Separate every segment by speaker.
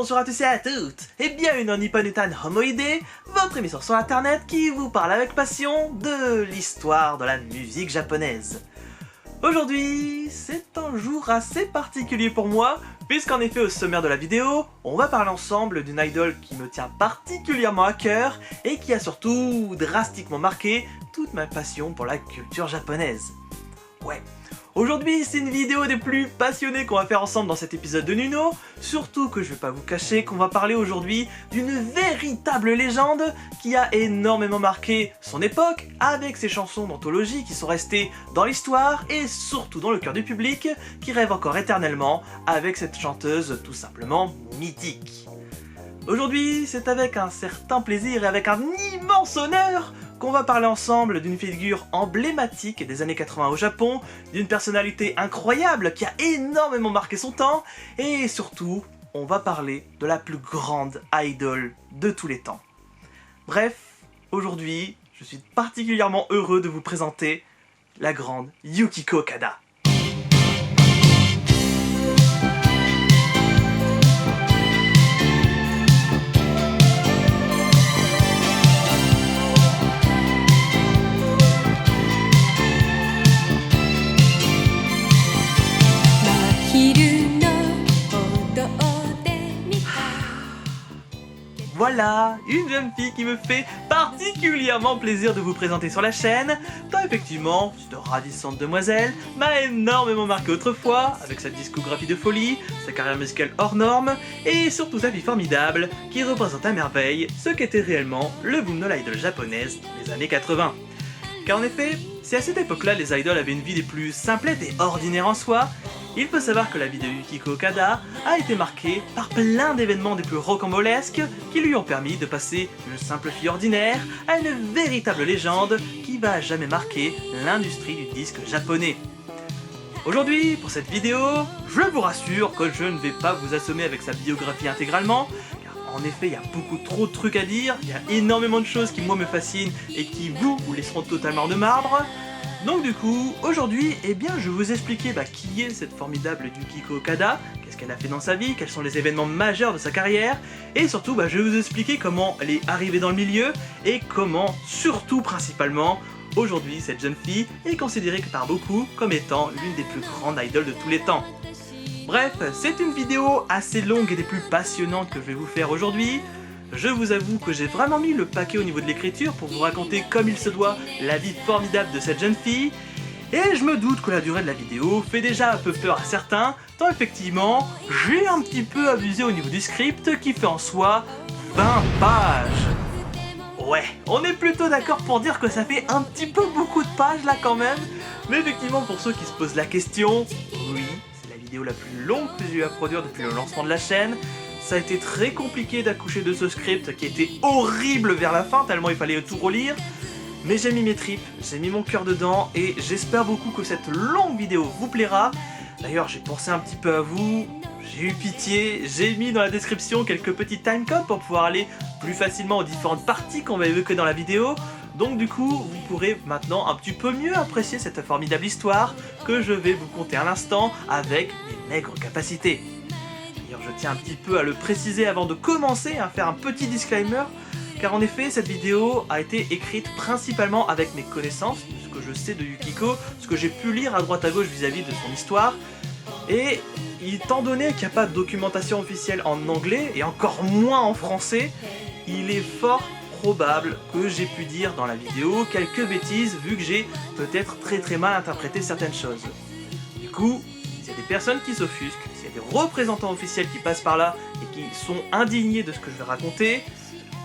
Speaker 1: Bonjour à tous et à toutes, et bienvenue dans Nippon-Utan Homoide, votre émission sur internet qui vous parle avec passion de l'histoire de la musique japonaise. Aujourd'hui, c'est un jour assez particulier pour moi, puisqu'en effet au sommaire de la vidéo, on va parler ensemble d'une idole qui me tient particulièrement à cœur et qui a surtout drastiquement marqué toute ma passion pour la culture japonaise. Ouais. Aujourd'hui, c'est une vidéo des plus passionnées qu'on va faire ensemble dans cet épisode de Nuno, surtout que je vais pas vous cacher qu'on va parler aujourd'hui d'une véritable légende qui a énormément marqué son époque avec ses chansons d'anthologie qui sont restées dans l'histoire et surtout dans le cœur du public qui rêve encore éternellement avec cette chanteuse tout simplement mythique. Aujourd'hui, c'est avec un certain plaisir et avec un immense honneur qu'on va parler ensemble d'une figure emblématique des années 80 au Japon, d'une personnalité incroyable qui a énormément marqué son temps, et surtout, on va parler de la plus grande idole de tous les temps. Bref, aujourd'hui, je suis particulièrement heureux de vous présenter la grande Yukiko Okada. Voilà, une jeune fille qui me fait particulièrement plaisir de vous présenter sur la chaîne, tant effectivement, cette ravissante demoiselle m'a énormément marqué autrefois, avec sa discographie de folie, sa carrière musicale hors norme, et surtout sa vie formidable, qui représente à merveille ce qu'était réellement le boom de l'idole japonaise des années 80. Car en effet, si à cette époque-là les idoles avaient une vie des plus simplettes et ordinaires en soi, il faut savoir que la vie de Yukiko Okada a été marquée par plein d'événements des plus rocambolesques qui lui ont permis de passer d'une simple fille ordinaire à une véritable légende qui va à jamais marquer l'industrie du disque japonais. Aujourd'hui, pour cette vidéo, je vous rassure que je ne vais pas vous assommer avec sa biographie intégralement, car en effet il y a beaucoup trop de trucs à dire, il y a énormément de choses qui moi me fascinent et qui vous laisseront totalement de marbre. Donc du coup, aujourd'hui, je vais vous expliquer qui est cette formidable Yukiko Okada, qu'est-ce qu'elle a fait dans sa vie, quels sont les événements majeurs de sa carrière, et surtout, je vais vous expliquer comment elle est arrivée dans le milieu, et comment, surtout principalement, aujourd'hui, cette jeune fille est considérée par beaucoup comme étant l'une des plus grandes idoles de tous les temps. Bref, c'est une vidéo assez longue et des plus passionnantes que je vais vous faire aujourd'hui. Je vous avoue que j'ai vraiment mis le paquet au niveau de l'écriture pour vous raconter comme il se doit la vie formidable de cette jeune fille. Et je me doute que la durée de la vidéo fait déjà un peu peur à certains, tant effectivement, j'ai un petit peu abusé au niveau du script qui fait en soi 20 pages. Ouais, on est plutôt d'accord pour dire que ça fait un petit peu beaucoup de pages là quand même, mais effectivement pour ceux qui se posent la question, oui, c'est la vidéo la plus longue que j'ai eu à produire depuis le lancement de la chaîne. Ça a été très compliqué d'accoucher de ce script qui était horrible vers la fin tellement il fallait tout relire. Mais j'ai mis mes tripes, j'ai mis mon cœur dedans et j'espère beaucoup que cette longue vidéo vous plaira. D'ailleurs j'ai pensé un petit peu à vous, j'ai eu pitié, j'ai mis dans la description quelques petits timecodes pour pouvoir aller plus facilement aux différentes parties qu'on va évoquer dans la vidéo. Donc du coup, vous pourrez maintenant un petit peu mieux apprécier cette formidable histoire que je vais vous conter à l'instant avec mes maigres capacités. Je tiens un petit peu à le préciser avant de commencer, à faire un petit disclaimer, car en effet cette vidéo a été écrite principalement avec mes connaissances, ce que je sais de Yukiko, ce que j'ai pu lire à droite à gauche vis-à-vis de son histoire, et étant donné qu'il n'y a pas de documentation officielle en anglais, et encore moins en français, il est fort probable que j'ai pu dire dans la vidéo quelques bêtises, vu que j'ai peut-être très mal interprété certaines choses. Du coup, s'il y a des personnes qui s'offusquent, s'il y a des représentants officiels qui passent par là et qui sont indignés de ce que je vais raconter,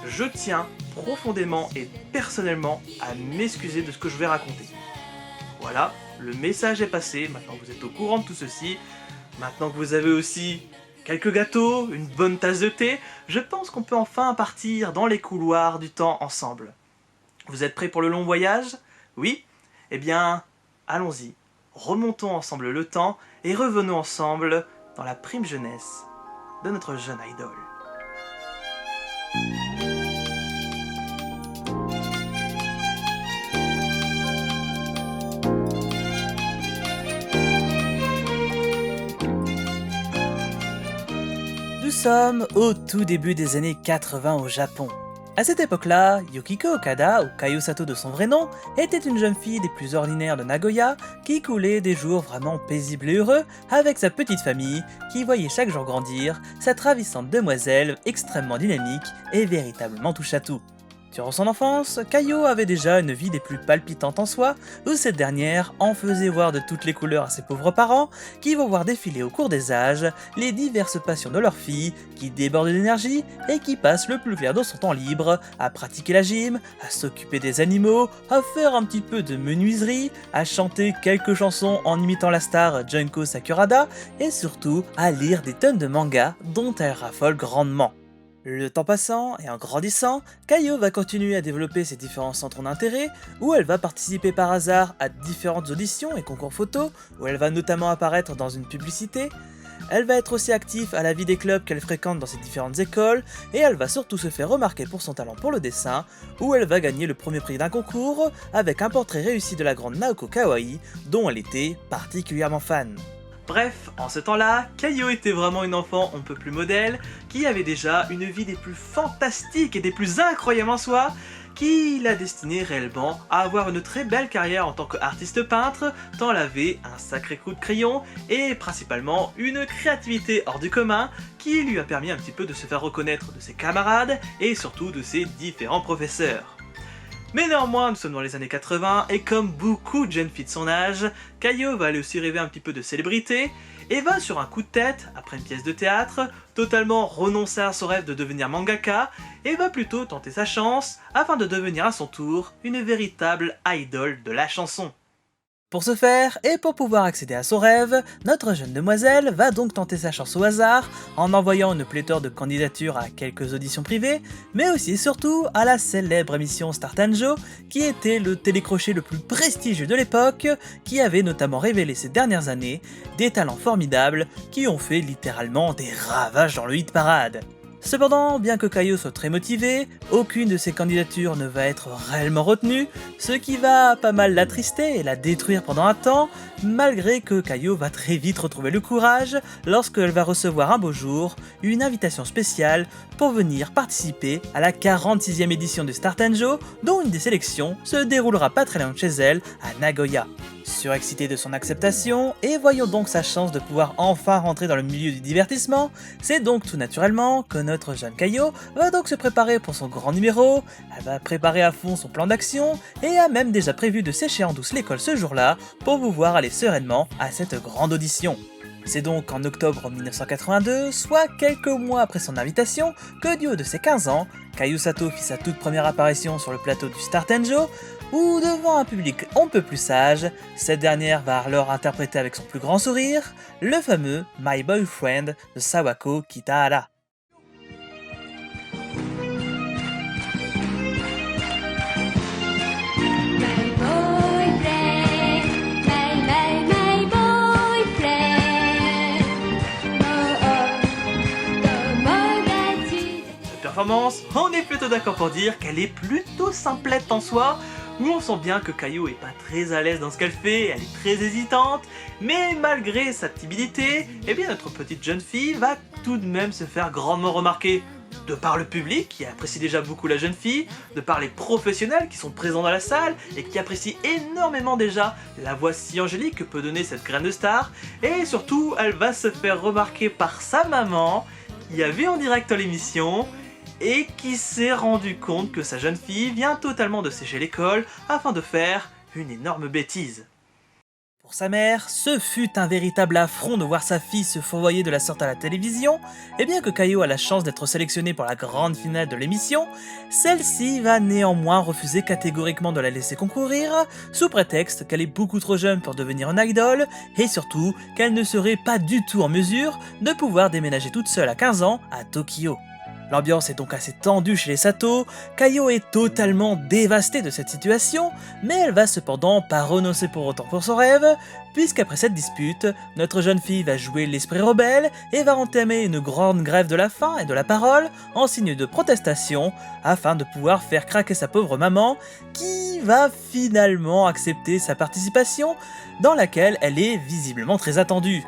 Speaker 1: je tiens profondément et personnellement à m'excuser de ce que je vais raconter. Voilà, le message est passé, maintenant vous êtes au courant de tout ceci, maintenant que vous avez aussi quelques gâteaux, une bonne tasse de thé, je pense qu'on peut enfin partir dans les couloirs du temps ensemble. Vous êtes prêts pour le long voyage? Oui? Eh bien, allons-y. Remontons ensemble le temps et revenons ensemble dans la prime jeunesse de notre jeune idole.
Speaker 2: sommes au tout début des années 80 au Japon. À cette époque-là, Yukiko Okada, ou Kayo Sato de son vrai nom, était une jeune fille des plus ordinaires de Nagoya qui coulait des jours vraiment paisibles et heureux avec sa petite famille qui voyait chaque jour grandir cette ravissante demoiselle extrêmement dynamique et véritablement touche-à-tout. Durant son enfance, Kayo avait déjà une vie des plus palpitantes en soi, où cette dernière en faisait voir de toutes les couleurs à ses pauvres parents, qui vont voir défiler au cours des âges les diverses passions de leur fille, qui débordent d'énergie et qui passent le plus clair de son temps libre à pratiquer la gym, à s'occuper des animaux, à faire un petit peu de menuiserie, à chanter quelques chansons en imitant la star Junko Sakurada, et surtout à lire des tonnes de mangas dont elle raffole grandement. Le temps passant et en grandissant, Kayo va continuer à développer ses différents centres d'intérêt, où elle va participer par hasard à différentes auditions et concours photos, où elle va notamment apparaître dans une publicité. Elle va être aussi active à la vie des clubs qu'elle fréquente dans ses différentes écoles, et elle va surtout se faire remarquer pour son talent pour le dessin, où elle va gagner le premier prix d'un concours avec un portrait réussi de la grande Naoko Kawai, dont elle était particulièrement fan.
Speaker 1: Bref, en ce temps-là, Kayo était vraiment une enfant on peut plus modèle, qui avait déjà une vie des plus fantastiques et des plus incroyables en soi, qui l'a destinée réellement à avoir une très belle carrière en tant qu'artiste peintre, tant elle avait un sacré coup de crayon et principalement une créativité hors du commun qui lui a permis un petit peu de se faire reconnaître de ses camarades et surtout de ses différents professeurs. Mais néanmoins, nous sommes dans les années 80 et comme beaucoup de jeunes filles de son âge, Kayo va aller aussi rêver un petit peu de célébrité et va sur un coup de tête, après une pièce de théâtre, totalement renoncer à son rêve de devenir mangaka et va plutôt tenter sa chance afin de devenir à son tour une véritable idole de la chanson.
Speaker 2: Pour ce faire, et pour pouvoir accéder à son rêve, notre jeune demoiselle va donc tenter sa chance au hasard en envoyant une pléthore de candidatures à quelques auditions privées, mais aussi et surtout à la célèbre émission Startanjo, qui était le télécrochet le plus prestigieux de l'époque, qui avait notamment révélé ces dernières années des talents formidables qui ont fait littéralement des ravages dans le hit parade. Cependant, bien que Kayo soit très motivée, aucune de ses candidatures ne va être réellement retenue, ce qui va pas mal l'attrister et la détruire pendant un temps, malgré que Kayo va très vite retrouver le courage lorsqu'elle va recevoir un beau jour une invitation spéciale pour venir participer à la 46e édition de Startanjo, dont une des sélections se déroulera pas très loin de chez elle, à Nagoya. Surexcitée de son acceptation, et voyant donc sa chance de pouvoir enfin rentrer dans le milieu du divertissement, c'est donc tout naturellement que notre jeune Kayo va donc se préparer pour son grand numéro, elle va préparer à fond son plan d'action, et a même déjà prévu de sécher en douce l'école ce jour-là pour pouvoir aller sereinement à cette grande audition. C'est donc en octobre 1982, soit quelques mois après son invitation, que du haut de ses 15 ans, Kayo Sato fit sa toute première apparition sur le plateau du Startanjo, où devant un public on peut plus sage, cette dernière va alors interpréter avec son plus grand sourire le fameux My Boyfriend de Sawako Kitahara.
Speaker 1: Performance, on est plutôt d'accord pour dire qu'elle est plutôt simplette en soi, où on sent bien que Kayo est pas très à l'aise dans ce qu'elle fait, elle est très hésitante, mais malgré sa timidité, eh bien notre petite jeune fille va tout de même se faire grandement remarquer. De par le public qui apprécie déjà beaucoup la jeune fille, de par les professionnels qui sont présents dans la salle et qui apprécient énormément déjà la voix si angélique que peut donner cette graine de star, et surtout elle va se faire remarquer par sa maman qui a vu en direct l'émission et qui s'est rendu compte que sa jeune fille vient totalement de sécher l'école afin de faire une énorme bêtise.
Speaker 2: Pour sa mère, ce fut un véritable affront de voir sa fille se fourvoyer de la sorte à la télévision, et bien que Kayo a la chance d'être sélectionnée pour la grande finale de l'émission, celle-ci va néanmoins refuser catégoriquement de la laisser concourir, sous prétexte qu'elle est beaucoup trop jeune pour devenir une idole, et surtout qu'elle ne serait pas du tout en mesure de pouvoir déménager toute seule à 15 ans à Tokyo. L'ambiance est donc assez tendue chez les Sato, Kayo est totalement dévastée de cette situation, mais elle va cependant pas renoncer pour autant pour son rêve, puisqu'après cette dispute, notre jeune fille va jouer l'esprit rebelle et va entamer une grande grève de la faim et de la parole en signe de protestation, afin de pouvoir faire craquer sa pauvre maman, qui va finalement accepter sa participation, dans laquelle elle est visiblement très attendue.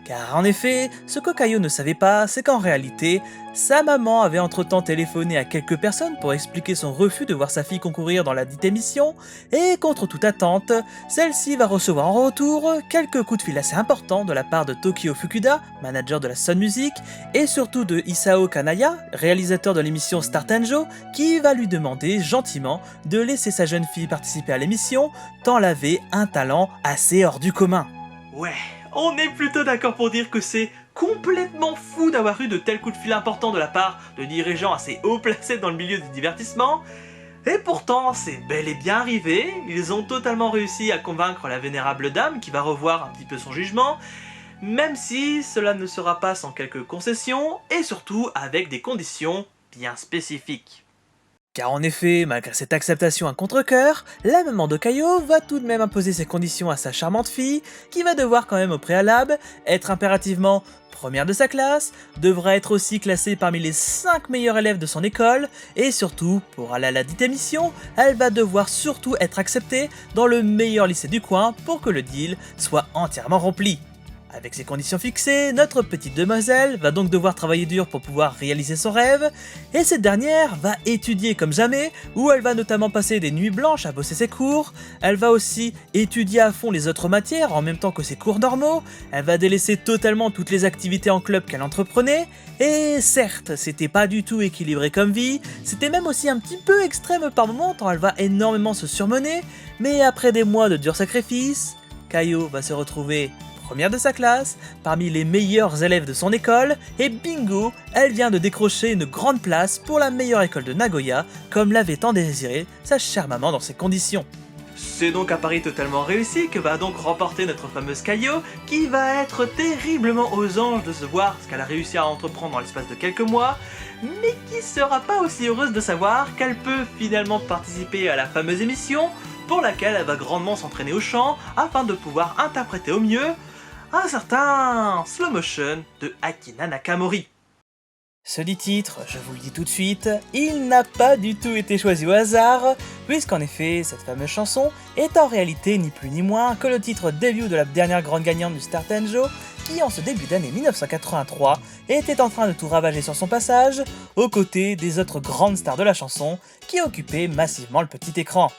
Speaker 2: Car en effet, ce que Kayo ne savait pas, c'est qu'en réalité, sa maman avait entre-temps téléphoné à quelques personnes pour expliquer son refus de voir sa fille concourir dans la dite émission, et contre toute attente, celle-ci va recevoir en retour quelques coups de fil assez importants de la part de Tokio Fukuda, manager de la Sun Music, et surtout de Isao Kanaya, réalisateur de l'émission Star Tenjo, qui va lui demander gentiment de laisser sa jeune fille participer à l'émission, tant elle avait un talent assez hors du commun.
Speaker 1: Ouais, on est plutôt d'accord pour dire que c'est complètement fou d'avoir eu de tels coups de fil importants de la part de dirigeants assez haut placés dans le milieu du divertissement. Et pourtant, c'est bel et bien arrivé, ils ont totalement réussi à convaincre la vénérable dame qui va revoir un petit peu son jugement, même si cela ne sera pas sans quelques concessions, et surtout avec des conditions bien spécifiques.
Speaker 2: Car en effet, malgré cette acceptation à contre-cœur, la maman de Kayo va tout de même imposer ses conditions à sa charmante fille, qui va devoir quand même au préalable être impérativement première de sa classe, devra être aussi classée parmi les 5 meilleurs élèves de son école, et surtout, pour aller à la dite émission, elle va devoir surtout être acceptée dans le meilleur lycée du coin pour que le deal soit entièrement rempli. Avec ces conditions fixées, notre petite demoiselle va donc devoir travailler dur pour pouvoir réaliser son rêve, et cette dernière va étudier comme jamais, où elle va notamment passer des nuits blanches à bosser ses cours, elle va aussi étudier à fond les autres matières en même temps que ses cours normaux, elle va délaisser totalement toutes les activités en club qu'elle entreprenait, et certes, c'était pas du tout équilibré comme vie, c'était même aussi un petit peu extrême par moments tant elle va énormément se surmener, mais après des mois de durs sacrifices, Kayo va se retrouver première de sa classe, parmi les meilleurs élèves de son école, et bingo, elle vient de décrocher une grande place pour la meilleure école de Nagoya, comme l'avait tant désiré sa chère maman dans ces conditions.
Speaker 1: C'est donc un pari totalement réussi que va donc remporter notre fameuse Kayo, qui va être terriblement aux anges de se voir ce qu'elle a réussi à entreprendre en l'espace de quelques mois, mais qui sera pas aussi heureuse de savoir qu'elle peut finalement participer à la fameuse émission, pour laquelle elle va grandement s'entraîner au chant, afin de pouvoir interpréter au mieux un certain slow motion de Akina Nakamori.
Speaker 2: Ce dit titre, je vous le dis tout de suite, il n'a pas du tout été choisi au hasard, puisqu'en effet, cette fameuse chanson est en réalité ni plus ni moins que le titre début de la dernière grande gagnante du Star Tenjo, qui en ce début d'année 1983 était en train de tout ravager sur son passage, aux côtés des autres grandes stars de la chanson qui occupaient massivement le petit écran.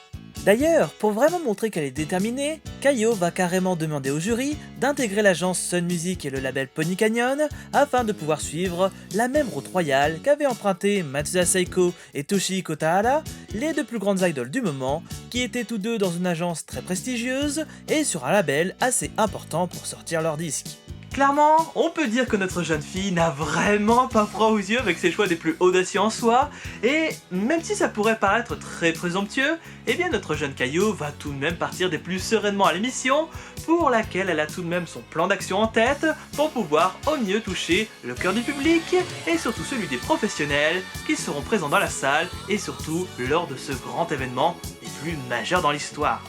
Speaker 2: D'ailleurs, pour vraiment montrer qu'elle est déterminée, Kayo va carrément demander au jury d'intégrer l'agence Sun Music et le label Pony Canyon afin de pouvoir suivre la même route royale qu'avaient emprunté Matsuya Seiko et Toshihiko Tahara, les deux plus grandes idoles du moment, qui étaient tous deux dans une agence très prestigieuse et sur un label assez important pour sortir leurs disques.
Speaker 1: Clairement, on peut dire que notre jeune fille n'a vraiment pas froid aux yeux avec ses choix des plus audacieux en soi, et même si ça pourrait paraître très présomptueux, eh bien notre jeune Kayo va tout de même partir des plus sereinement à l'émission, pour laquelle elle a tout de même son plan d'action en tête, pour pouvoir au mieux toucher le cœur du public, et surtout celui des professionnels qui seront présents dans la salle, et surtout lors de ce grand événement des plus majeurs dans l'histoire.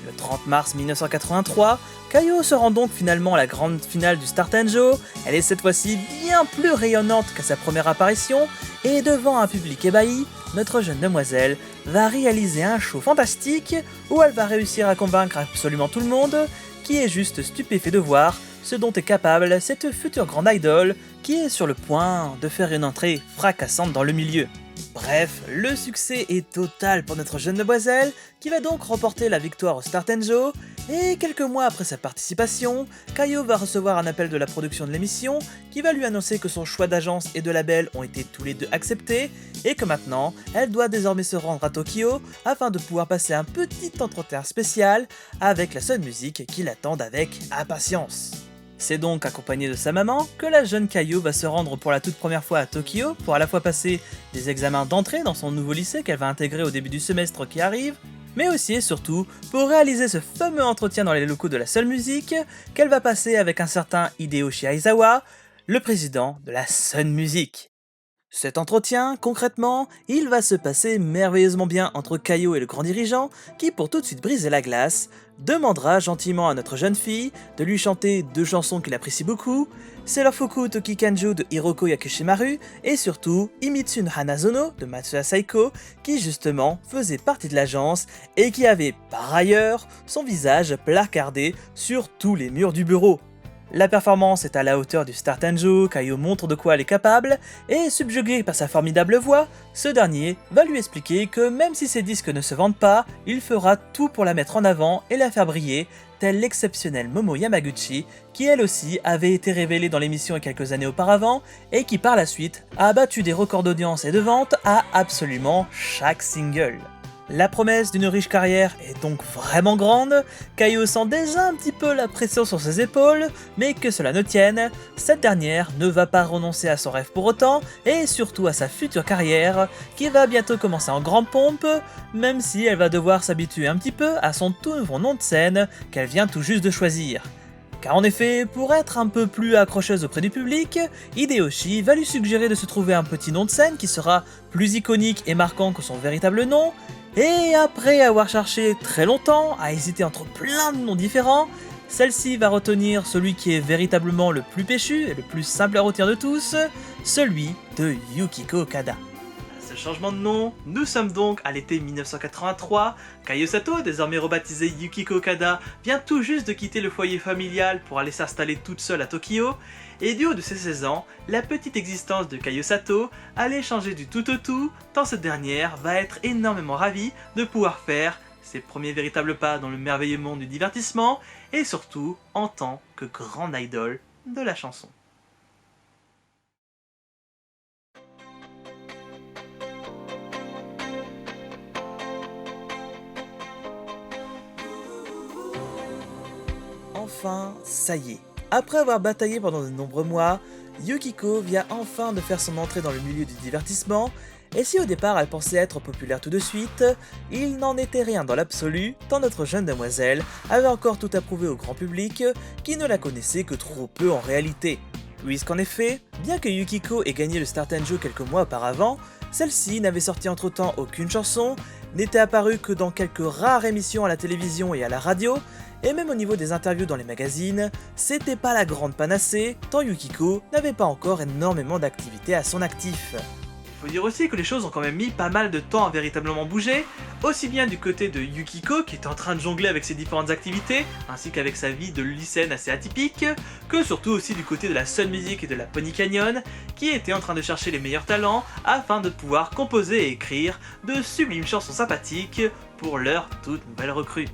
Speaker 2: Le 30 mars 1983, Kayo se rend donc finalement à la grande finale du Star Tenjo. Elle est cette fois-ci bien plus rayonnante qu'à sa première apparition, et devant un public ébahi, notre jeune demoiselle va réaliser un show fantastique où elle va réussir à convaincre absolument tout le monde, qui est juste stupéfait de voir ce dont est capable cette future grande idole qui est sur le point de faire une entrée fracassante dans le milieu. Bref, le succès est total pour notre jeune demoiselle, qui va donc remporter la victoire au Star Tenjo, et quelques mois après sa participation, Kayo va recevoir un appel de la production de l'émission, qui va lui annoncer que son choix d'agence et de label ont été tous les deux acceptés, et que maintenant, elle doit désormais se rendre à Tokyo, afin de pouvoir passer un petit entretien spécial avec la Sun Music qui l'attendent avec impatience. C'est donc accompagnée de sa maman que la jeune Kayo va se rendre pour la toute première fois à Tokyo pour à la fois passer des examens d'entrée dans son nouveau lycée qu'elle va intégrer au début du semestre qui arrive, mais aussi et surtout pour réaliser ce fameux entretien dans les locaux de la Sun Music qu'elle va passer avec un certain Hideyoshi Aizawa, le président de la Sun Music. Cet entretien, concrètement, il va se passer merveilleusement bien entre Kayo et le grand dirigeant, qui pour tout de suite briser la glace, demandera gentiment à notre jeune fille de lui chanter deux chansons qu'il apprécie beaucoup, Sailor Fuku Toki Kanju de Hiroko Yakushimaru, et surtout Imitsun Hanazono de Matsuya Seiko, qui justement faisait partie de l'agence et qui avait par ailleurs son visage placardé sur tous les murs du bureau. La performance est à la hauteur du Star Tenjo, Kaio montre de quoi elle est capable, et subjugué par sa formidable voix, ce dernier va lui expliquer que même si ses disques ne se vendent pas, il fera tout pour la mettre en avant et la faire briller, tel l'exceptionnel Momo Yamaguchi, qui elle aussi avait été révélée dans l'émission quelques années auparavant, et qui par la suite a battu des records d'audience et de vente à absolument chaque single. La promesse d'une riche carrière est donc vraiment grande, Kaio sent déjà un petit peu la pression sur ses épaules, mais que cela ne tienne, cette dernière ne va pas renoncer à son rêve pour autant, et surtout à sa future carrière, qui va bientôt commencer en grande pompe, même si elle va devoir s'habituer un petit peu à son tout nouveau nom de scène qu'elle vient tout juste de choisir. Car en effet, pour être un peu plus accrocheuse auprès du public, Hideyoshi va lui suggérer de se trouver un petit nom de scène qui sera plus iconique et marquant que son véritable nom, et après avoir cherché très longtemps, à hésiter entre plein de noms différents, celle-ci va retenir celui qui est véritablement le plus péchu et le plus simple à retenir de tous, celui de Yukiko Okada.
Speaker 1: Ce changement de nom, nous sommes donc à l'été 1983, Kaio Sato, désormais rebaptisée Yukiko Okada, vient tout juste de quitter le foyer familial pour aller s'installer toute seule à Tokyo, et du haut de ses 16 ans, la petite existence de Kaio Sato allait changer du tout au tout, tant cette dernière va être énormément ravie de pouvoir faire ses premiers véritables pas dans le merveilleux monde du divertissement, et surtout en tant que grande idole de la chanson.
Speaker 2: Enfin, ça y est. Après avoir bataillé pendant de nombreux mois, Yukiko vient enfin de faire son entrée dans le milieu du divertissement, et si au départ elle pensait être populaire tout de suite, il n'en était rien dans l'absolu, tant notre jeune demoiselle avait encore tout à prouver au grand public, qui ne la connaissait que trop peu en réalité. Puisqu'en effet, bien que Yukiko ait gagné le Star Tenjo quelques mois auparavant, celle-ci n'avait sorti entre temps aucune chanson, n'était apparue que dans quelques rares émissions à la télévision et à la radio, et même au niveau des interviews dans les magazines, c'était pas la grande panacée, tant Yukiko n'avait pas encore énormément d'activités à son actif.
Speaker 1: Il faut dire aussi que les choses ont quand même mis pas mal de temps à véritablement bouger, aussi bien du côté de Yukiko qui était en train de jongler avec ses différentes activités, ainsi qu'avec sa vie de lycéenne assez atypique, que surtout aussi du côté de la Sun Music et de la Pony Canyon, qui était en train de chercher les meilleurs talents afin de pouvoir composer et écrire de sublimes chansons sympathiques pour leur toute nouvelle recrue.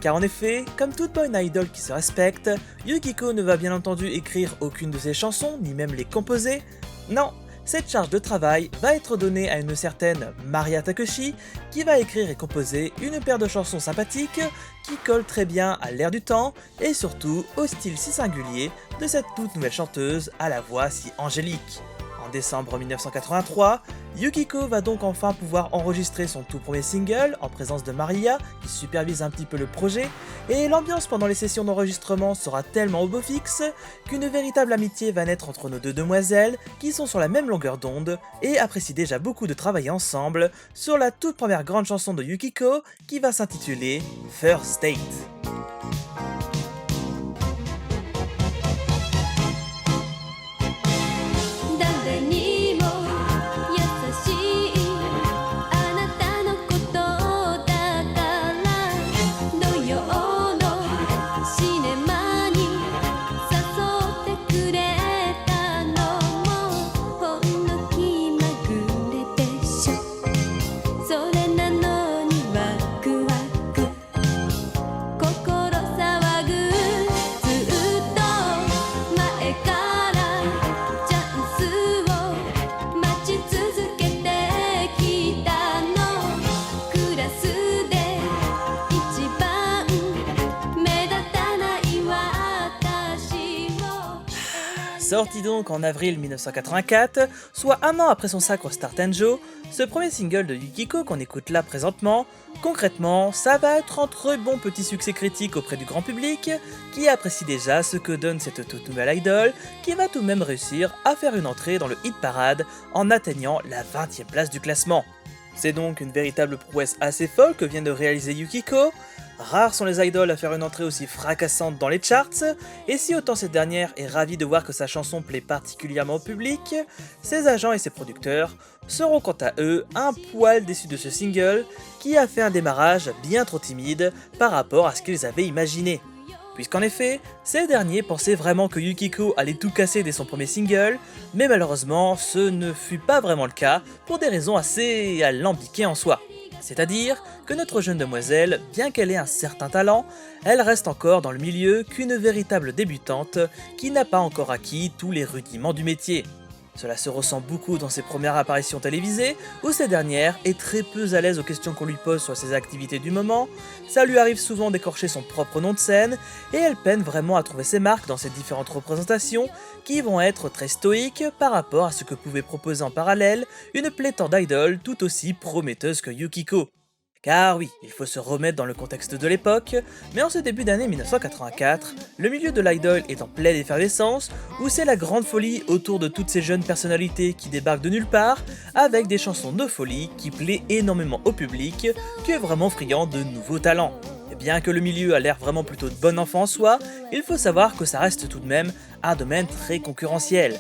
Speaker 2: Car en effet, comme toute bonne idol qui se respecte, Yukiko ne va bien entendu écrire aucune de ses chansons, ni même les composer. Non, cette charge de travail va être donnée à une certaine Maria Takeshi, qui va écrire et composer une paire de chansons sympathiques qui collent très bien à l'air du temps et surtout au style si singulier de cette toute nouvelle chanteuse à la voix si angélique. En décembre 1983, Yukiko va donc enfin pouvoir enregistrer son tout premier single en présence de Maria qui supervise un petit peu le projet, et l'ambiance pendant les sessions d'enregistrement sera tellement au beau fixe qu'une véritable amitié va naître entre nos deux demoiselles qui sont sur la même longueur d'onde et apprécient déjà beaucoup de travailler ensemble sur la toute première grande chanson de Yukiko qui va s'intituler First Date.
Speaker 3: 誰にも優しいあなたのことだから土曜のシネマに誘ってくれたのもほんの気まぐれでしょそれなのにワクワク心騒ぐずっと前からチャンスを待ち続けてきたのクラスで一番目立たない私を
Speaker 2: Sorti donc en avril 1984, soit un an après son sacre Star Tenjo, ce premier single de Yukiko qu'on écoute là présentement, concrètement, ça va être un très bon petit succès critique auprès du grand public, qui apprécie déjà ce que donne cette toute nouvelle idole, qui va tout de même réussir à faire une entrée dans le hit parade en atteignant la 20e place du classement. C'est donc une véritable prouesse assez folle que vient de réaliser Yukiko. Rares sont les idoles à faire une entrée aussi fracassante dans les charts, et si autant cette dernière est ravie de voir que sa chanson plaît particulièrement au public, ses agents et ses producteurs seront quant à eux un poil déçus de ce single qui a fait un démarrage bien trop timide par rapport à ce qu'ils avaient imaginé. puisqu'en effet, ces derniers pensaient vraiment que Yukiko allait tout casser dès son premier single, mais malheureusement, ce ne fut pas vraiment le cas pour des raisons assez alambiquées en soi. C'est-à-dire que notre jeune demoiselle, bien qu'elle ait un certain talent, elle reste encore dans le milieu qu'une véritable débutante qui n'a pas encore acquis tous les rudiments du métier. Cela se ressent beaucoup dans ses premières apparitions télévisées, où cette dernière est très peu à l'aise aux questions qu'on lui pose sur ses activités du moment, ça lui arrive souvent d'écorcher son propre nom de scène, et elle peine vraiment à trouver ses marques dans ses différentes représentations, qui vont être très stoïques par rapport à ce que pouvait proposer en parallèle une pléthore d'idoles tout aussi prometteuses que Yukiko. Car oui, il faut se remettre dans le contexte de l'époque, mais en ce début d'année 1984, le milieu de l'idol est en pleine effervescence, où c'est la grande folie autour de toutes ces jeunes personnalités qui débarquent de nulle part, avec des chansons de folie qui plaît énormément au public, qui est vraiment friand de nouveaux talents. Et bien que le milieu a l'air vraiment plutôt de bon enfant en soi, il faut savoir que ça reste tout de même un domaine très concurrentiel.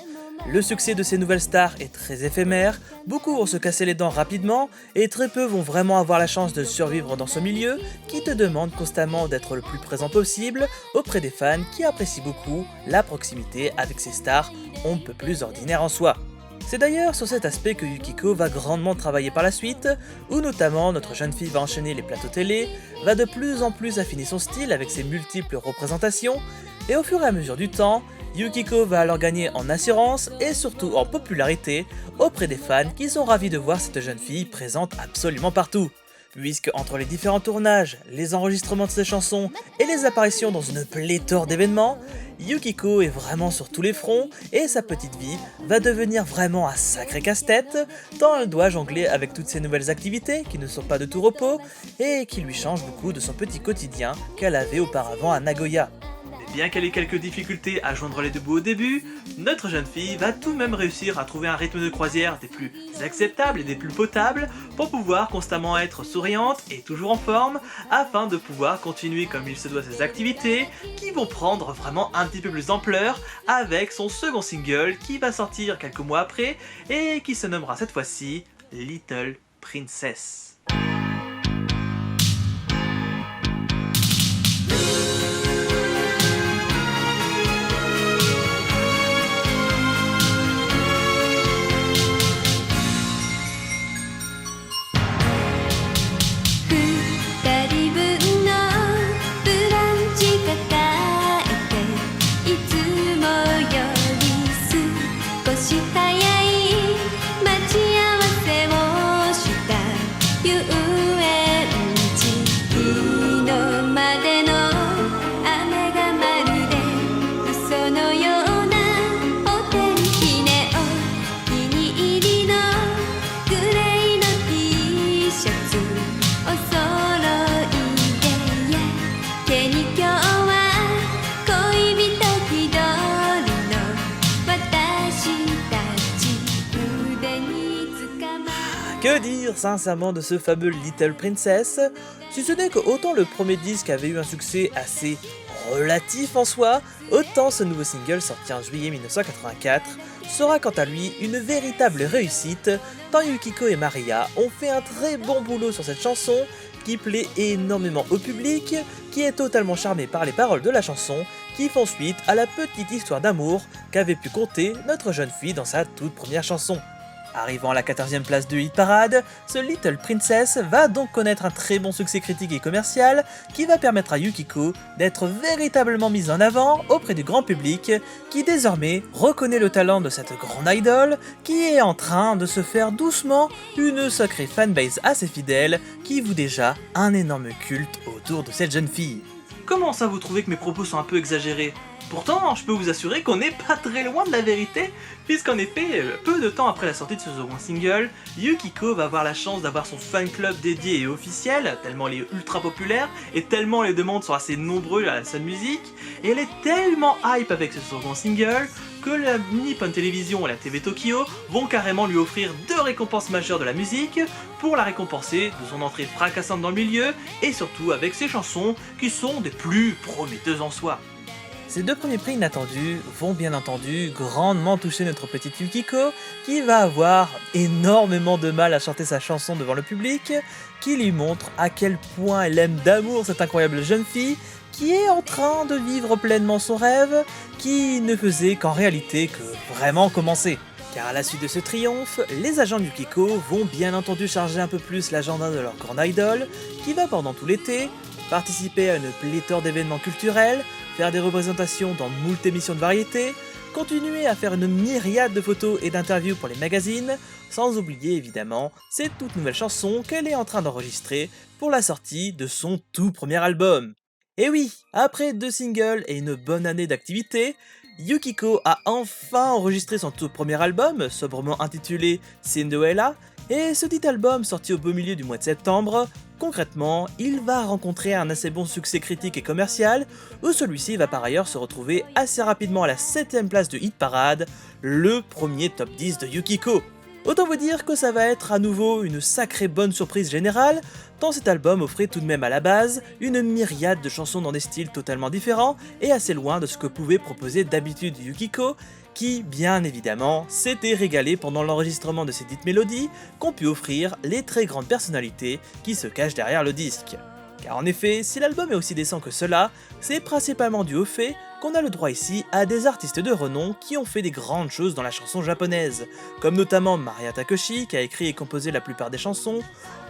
Speaker 2: Le succès de ces nouvelles stars est très éphémère, beaucoup vont se casser les dents rapidement et très peu vont vraiment avoir la chance de survivre dans ce milieu qui te demande constamment d'être le plus présent possible auprès des fans qui apprécient beaucoup la proximité avec ces stars on ne peut plus ordinaires en soi. C'est d'ailleurs sur cet aspect que Yukiko va grandement travailler par la suite, où notamment notre jeune fille va enchaîner les plateaux télé, va de plus en plus affiner son style avec ses multiples représentations, et au fur et à mesure du temps, Yukiko va alors gagner en assurance et surtout en popularité auprès des fans qui sont ravis de voir cette jeune fille présente absolument partout. Puisque entre les différents tournages, les enregistrements de ses chansons et les apparitions dans une pléthore d'événements, Yukiko est vraiment sur tous les fronts et sa petite vie va devenir vraiment un sacré casse-tête, tant elle doit jongler avec toutes ces nouvelles activités qui ne sont pas de tout repos et qui lui changent beaucoup de son petit quotidien qu'elle avait auparavant à Nagoya.
Speaker 1: Bien qu'elle ait quelques difficultés à joindre les deux bouts au début, notre jeune fille va tout de même réussir à trouver un rythme de croisière des plus acceptables et des plus potables pour pouvoir constamment être souriante et toujours en forme afin de pouvoir continuer comme il se doit ses activités qui vont prendre vraiment un petit peu plus d'ampleur avec son second single qui va sortir quelques mois après et qui se nommera cette fois-ci Little Princess.
Speaker 3: 二人分のブランチ抱えていつもより少し早い待ち合わせをした遊園地日のまでの雨がまるで嘘のようなホテルひねお気に入りのグレーの T シャツお揃いでやけに今日は恋人気取りの私たち腕につかま
Speaker 2: Que dire sincèrement de ce fameux Little Princess, si ce n'est que autant le premier disque avait eu un succès assez relatif en soi, autant ce nouveau single sorti en juillet 1984 sera quant à lui une véritable réussite, tant Yukiko et Maria ont fait un très bon boulot sur cette chanson qui plaît énormément au public, qui est totalement charmé par les paroles de la chanson, qui font suite à la petite histoire d'amour qu'avait pu conter notre jeune fille dans sa toute première chanson. Arrivant à la 14e place de Hit Parade, ce Little Princess va donc connaître un très bon succès critique et commercial qui va permettre à Yukiko d'être véritablement mise en avant auprès du grand public qui désormais reconnaît le talent de cette grande idole qui est en train de se faire doucement une sacrée fanbase assez fidèle qui voue déjà un énorme culte autour de cette jeune fille.
Speaker 1: Comment ça vous trouvez que mes propos sont un peu exagérés? Pourtant, je peux vous assurer qu'on n'est pas très loin de la vérité, puisqu'en effet, peu de temps après la sortie de ce second single, Yukiko va avoir la chance d'avoir son fan club dédié et officiel, tellement elle est ultra populaire, et tellement les demandes sont assez nombreuses à la Sun Music, et elle est tellement hype avec ce second single, que la Nippon Television et la TV Tokyo vont carrément lui offrir 2 récompenses majeures de la musique, pour la récompenser de son entrée fracassante dans le milieu, et surtout avec ses chansons qui sont des plus prometteuses en soi.
Speaker 2: Ces 2 premiers prix inattendus vont bien entendu grandement toucher notre petite Yukiko, qui va avoir énormément de mal à chanter sa chanson devant le public, qui lui montre à quel point elle aime d'amour cette incroyable jeune fille, qui est en train de vivre pleinement son rêve, qui ne faisait qu'en réalité que vraiment commencer. Car à la suite de ce triomphe, les agents de Yukiko vont bien entendu charger un peu plus l'agenda de leur grande idole, qui va pendant tout l'été participer à une pléthore d'événements culturels, faire des représentations dans moult émissions de variété, continuer à faire une myriade de photos et d'interviews pour les magazines, sans oublier évidemment ces toutes nouvelles chansons qu'elle est en train d'enregistrer pour la sortie de son tout premier album. Et oui, après 2 singles et une bonne année d'activité, Yukiko a enfin enregistré son tout premier album, sobrement intitulé Cinderella, et ce dit album sorti au beau milieu du mois de septembre, concrètement, il va rencontrer un assez bon succès critique et commercial, où celui-ci va par ailleurs se retrouver assez rapidement à la 7ème place de Hit Parade, le premier top 10 de Yukiko. Autant vous dire que ça va être à nouveau une sacrée bonne surprise générale, tant cet album offrait tout de même à la base une myriade de chansons dans des styles totalement différents et assez loin de ce que pouvait proposer d'habitude Yukiko, qui, bien évidemment, s'était régalé pendant l'enregistrement de ces dites mélodies qu'ont pu offrir les très grandes personnalités qui se cachent derrière le disque. Car en effet, si l'album est aussi décent que cela, c'est principalement dû au fait qu'on a le droit ici à des artistes de renom qui ont fait des grandes choses dans la chanson japonaise, comme notamment Maria Takeshi qui a écrit et composé la plupart des chansons.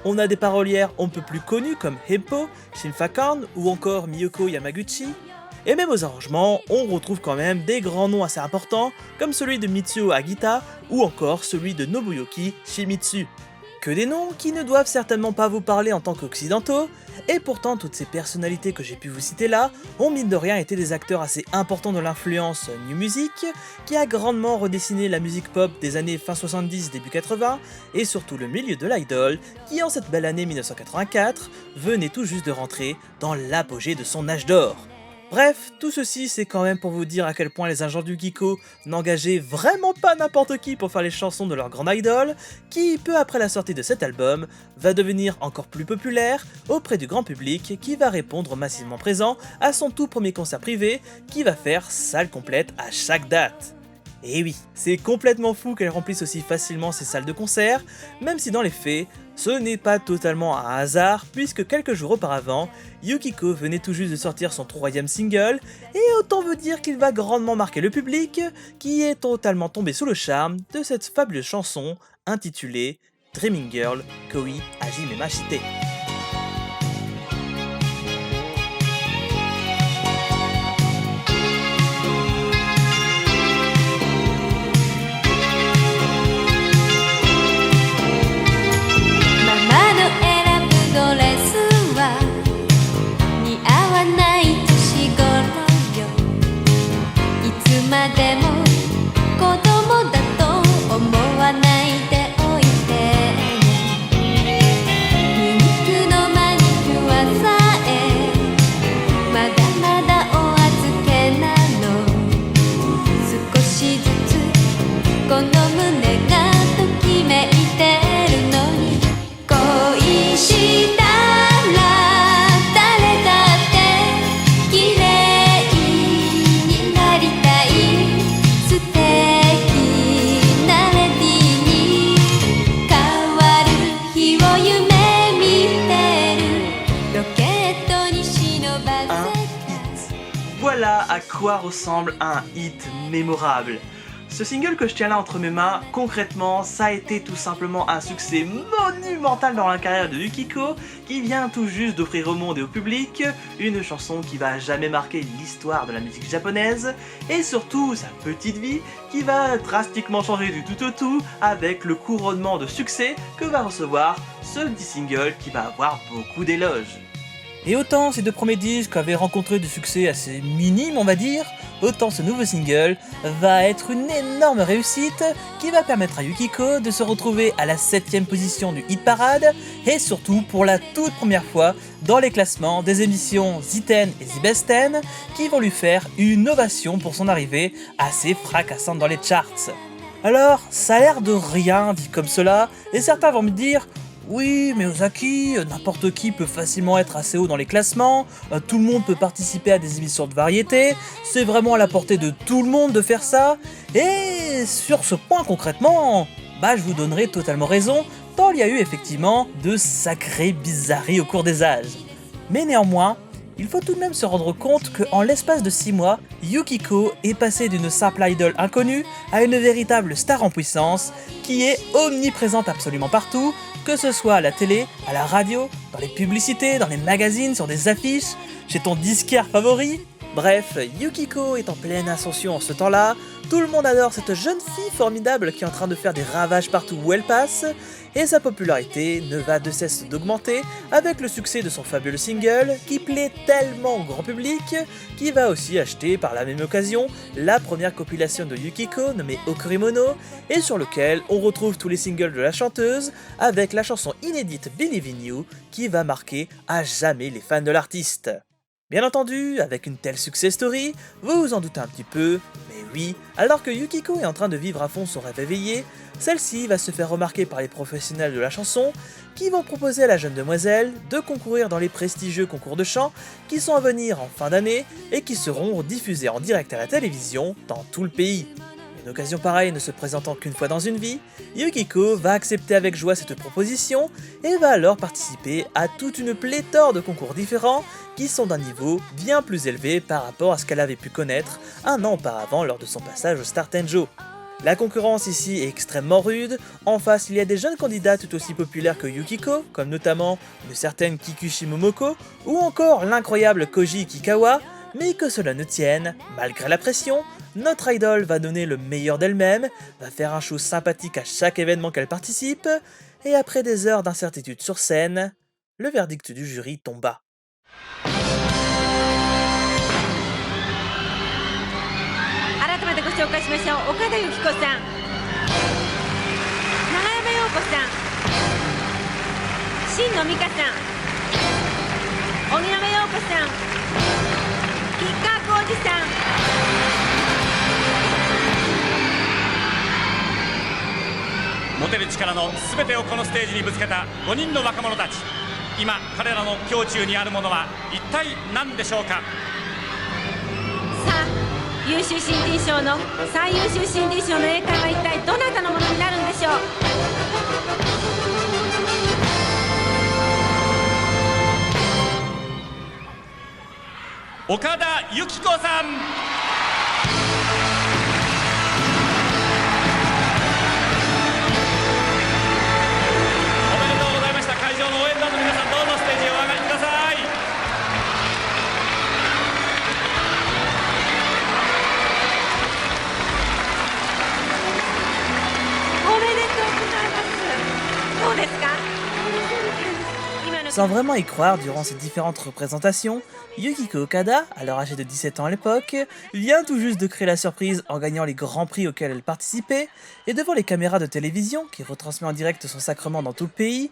Speaker 2: On a des parolières un peu plus connues comme Heppo, Shinfakan ou encore Miyoko Yamaguchi. Et même aux arrangements, on retrouve quand même des grands noms assez importants comme celui de Mitsuo Agita ou encore celui de Nobuyuki Shimizu. Que des noms qui ne doivent certainement pas vous parler en tant qu'occidentaux, et pourtant toutes ces personnalités que j'ai pu vous citer là ont mine de rien été des acteurs assez importants de l'influence New Music, qui a grandement redessiné la musique pop des années fin 70 début 80, et surtout le milieu de l'idol, qui en cette belle année 1984 venait tout juste de rentrer dans l'apogée de son âge d'or. Bref, tout ceci c'est quand même pour vous dire à quel point les agents du Yukiko n'engageaient vraiment pas n'importe qui pour faire les chansons de leur grande idole, qui peu après la sortie de cet album, va devenir encore plus populaire auprès du grand public qui va répondre massivement présent à son tout premier concert privé qui va faire salle complète à chaque date. Et oui, c'est complètement fou qu'elle remplisse aussi facilement ses salles de concert, même si dans les faits, ce n'est pas totalement un hasard puisque quelques jours auparavant, Yukiko venait tout juste de sortir son 3ème single, et autant vous dire qu'il va grandement marquer le public, qui est totalement tombé sous le charme de cette fabuleuse chanson intitulée Dreaming Girl Koi Hajime Mashite.
Speaker 3: でも子供だと思わないでおいてねピンクのマニキュアさえまだまだお預けなの少しずつこの胸がときめいてるのに恋したら誰だって綺麗になりたい素敵なレディに変わる日を夢見てるロケットに忍ばせた
Speaker 1: Voilà à quoi ressemble un hit mémorable. Ce single que je tiens là entre mes mains, concrètement, ça a été tout simplement un succès monumental dans la carrière de Yukiko, qui vient tout juste d'offrir au monde et au public une chanson qui va jamais marquer l'histoire de la musique japonaise, et surtout sa petite vie qui va drastiquement changer du tout au tout avec le couronnement de succès que va recevoir ce petit single qui va avoir beaucoup d'éloges.
Speaker 2: Et autant ces deux premiers disques avaient rencontré du succès assez minime on va dire, autant ce nouveau single va être une énorme réussite qui va permettre à Yukiko de se retrouver à la 7ème position du hit parade et surtout pour la toute première fois dans les classements des émissions Z10 et The Best 10 qui vont lui faire une ovation pour son arrivée assez fracassante dans les charts. Alors ça a l'air de rien dit comme cela et certains vont me dire oui, mais Ozaki, n'importe qui peut facilement être assez haut dans les classements, tout le monde peut participer à des émissions de variété, c'est vraiment à la portée de tout le monde de faire ça, et sur ce point concrètement, je vous donnerai totalement raison, tant il y a eu effectivement de sacrées bizarreries au cours des âges. Mais néanmoins, Il faut tout de même se rendre compte qu'en l'espace de 6 mois, Yukiko est passée d'une simple idole inconnue à une véritable star en puissance qui est omniprésente absolument partout, que ce soit à la télé, à la radio, dans les publicités, dans les magazines, sur des affiches, chez ton disquaire favori. Bref, Yukiko est en pleine ascension en ce temps-là, tout le monde adore cette jeune fille formidable qui est en train de faire des ravages partout où elle passe, et sa popularité ne va de cesse d'augmenter avec le succès de son fabuleux single qui plaît tellement au grand public qu'il va aussi acheter par la même occasion la première compilation de Yukiko nommée Okurimono et sur lequel on retrouve tous les singles de la chanteuse avec la chanson inédite Believe in You qui va marquer à jamais les fans de l'artiste. Bien entendu, avec une telle success story, vous vous en doutez un petit peu, mais oui, alors que Yukiko est en train de vivre à fond son rêve éveillé, celle-ci va se faire remarquer par les professionnels de la chanson qui vont proposer à la jeune demoiselle de concourir dans les prestigieux concours de chant qui sont à venir en fin d'année et qui seront diffusés en direct à la télévision dans tout le pays. Une occasion pareille ne se présentant qu'une fois dans une vie, Yukiko va accepter avec joie cette proposition et va alors participer à toute une pléthore de concours différents qui sont d'un niveau bien plus élevé par rapport à ce qu'elle avait pu connaître un an auparavant lors de son passage au Star Tenjo. La concurrence ici est extrêmement rude, en face il y a des jeunes candidats tout aussi populaires que Yukiko, comme notamment une certaine Kikuchi Momoko ou encore l'incroyable Koji Kikawa, mais que cela ne tienne, malgré la pression, notre idole va donner le meilleur d'elle-même, va faire un show sympathique à chaque événement qu'elle participe, et après des heures d'incertitude sur scène, le verdict du jury tomba.
Speaker 4: 改めてご紹介しましょう。岡田由紀子さん、長山洋子さん、新野美香さん、荻野目洋子さん、吉川晃司さん。
Speaker 5: 持てる力の全てをこのステージにぶつけた5人の若者たち。今彼らの胸中にあるものは一体何でしょうか。
Speaker 4: さあ、優秀新人賞の最優秀新人賞の栄冠は一体どなたのものになるんでしょう。
Speaker 5: 岡田由紀子さん。会場の応援団の皆さん、どうぞステージへお上がりください。
Speaker 4: おめでとうございます。どうですか。
Speaker 2: Sans vraiment y croire durant ces différentes représentations, Yukiko Okada, alors âgée de 17 ans à l'époque, vient tout juste de créer la surprise en gagnant les grands prix auxquels elle participait, et devant les caméras de télévision qui retransmet en direct son sacrement dans tout le pays,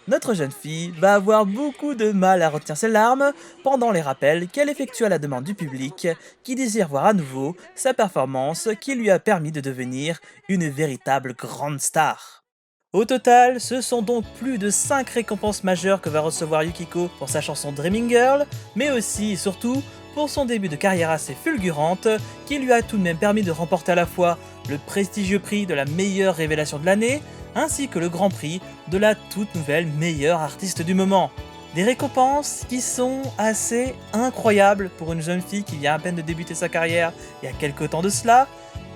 Speaker 2: notre jeune fille va avoir beaucoup de mal à retenir ses larmes pendant les rappels qu'elle effectue à la demande du public qui désire voir à nouveau sa performance qui lui a permis de devenir une véritable grande star. Au total, ce sont donc plus de 5 récompenses majeures que va recevoir Yukiko pour sa chanson Dreaming Girl, mais aussi et surtout pour son début de carrière assez fulgurante qui lui a tout de même permis de remporter à la fois le prestigieux prix de la meilleure révélation de l'année, ainsi que le grand prix de la toute nouvelle meilleure artiste du moment. Des récompenses qui sont assez incroyables pour une jeune fille qui vient à peine de débuter sa carrière il y a quelques temps de cela.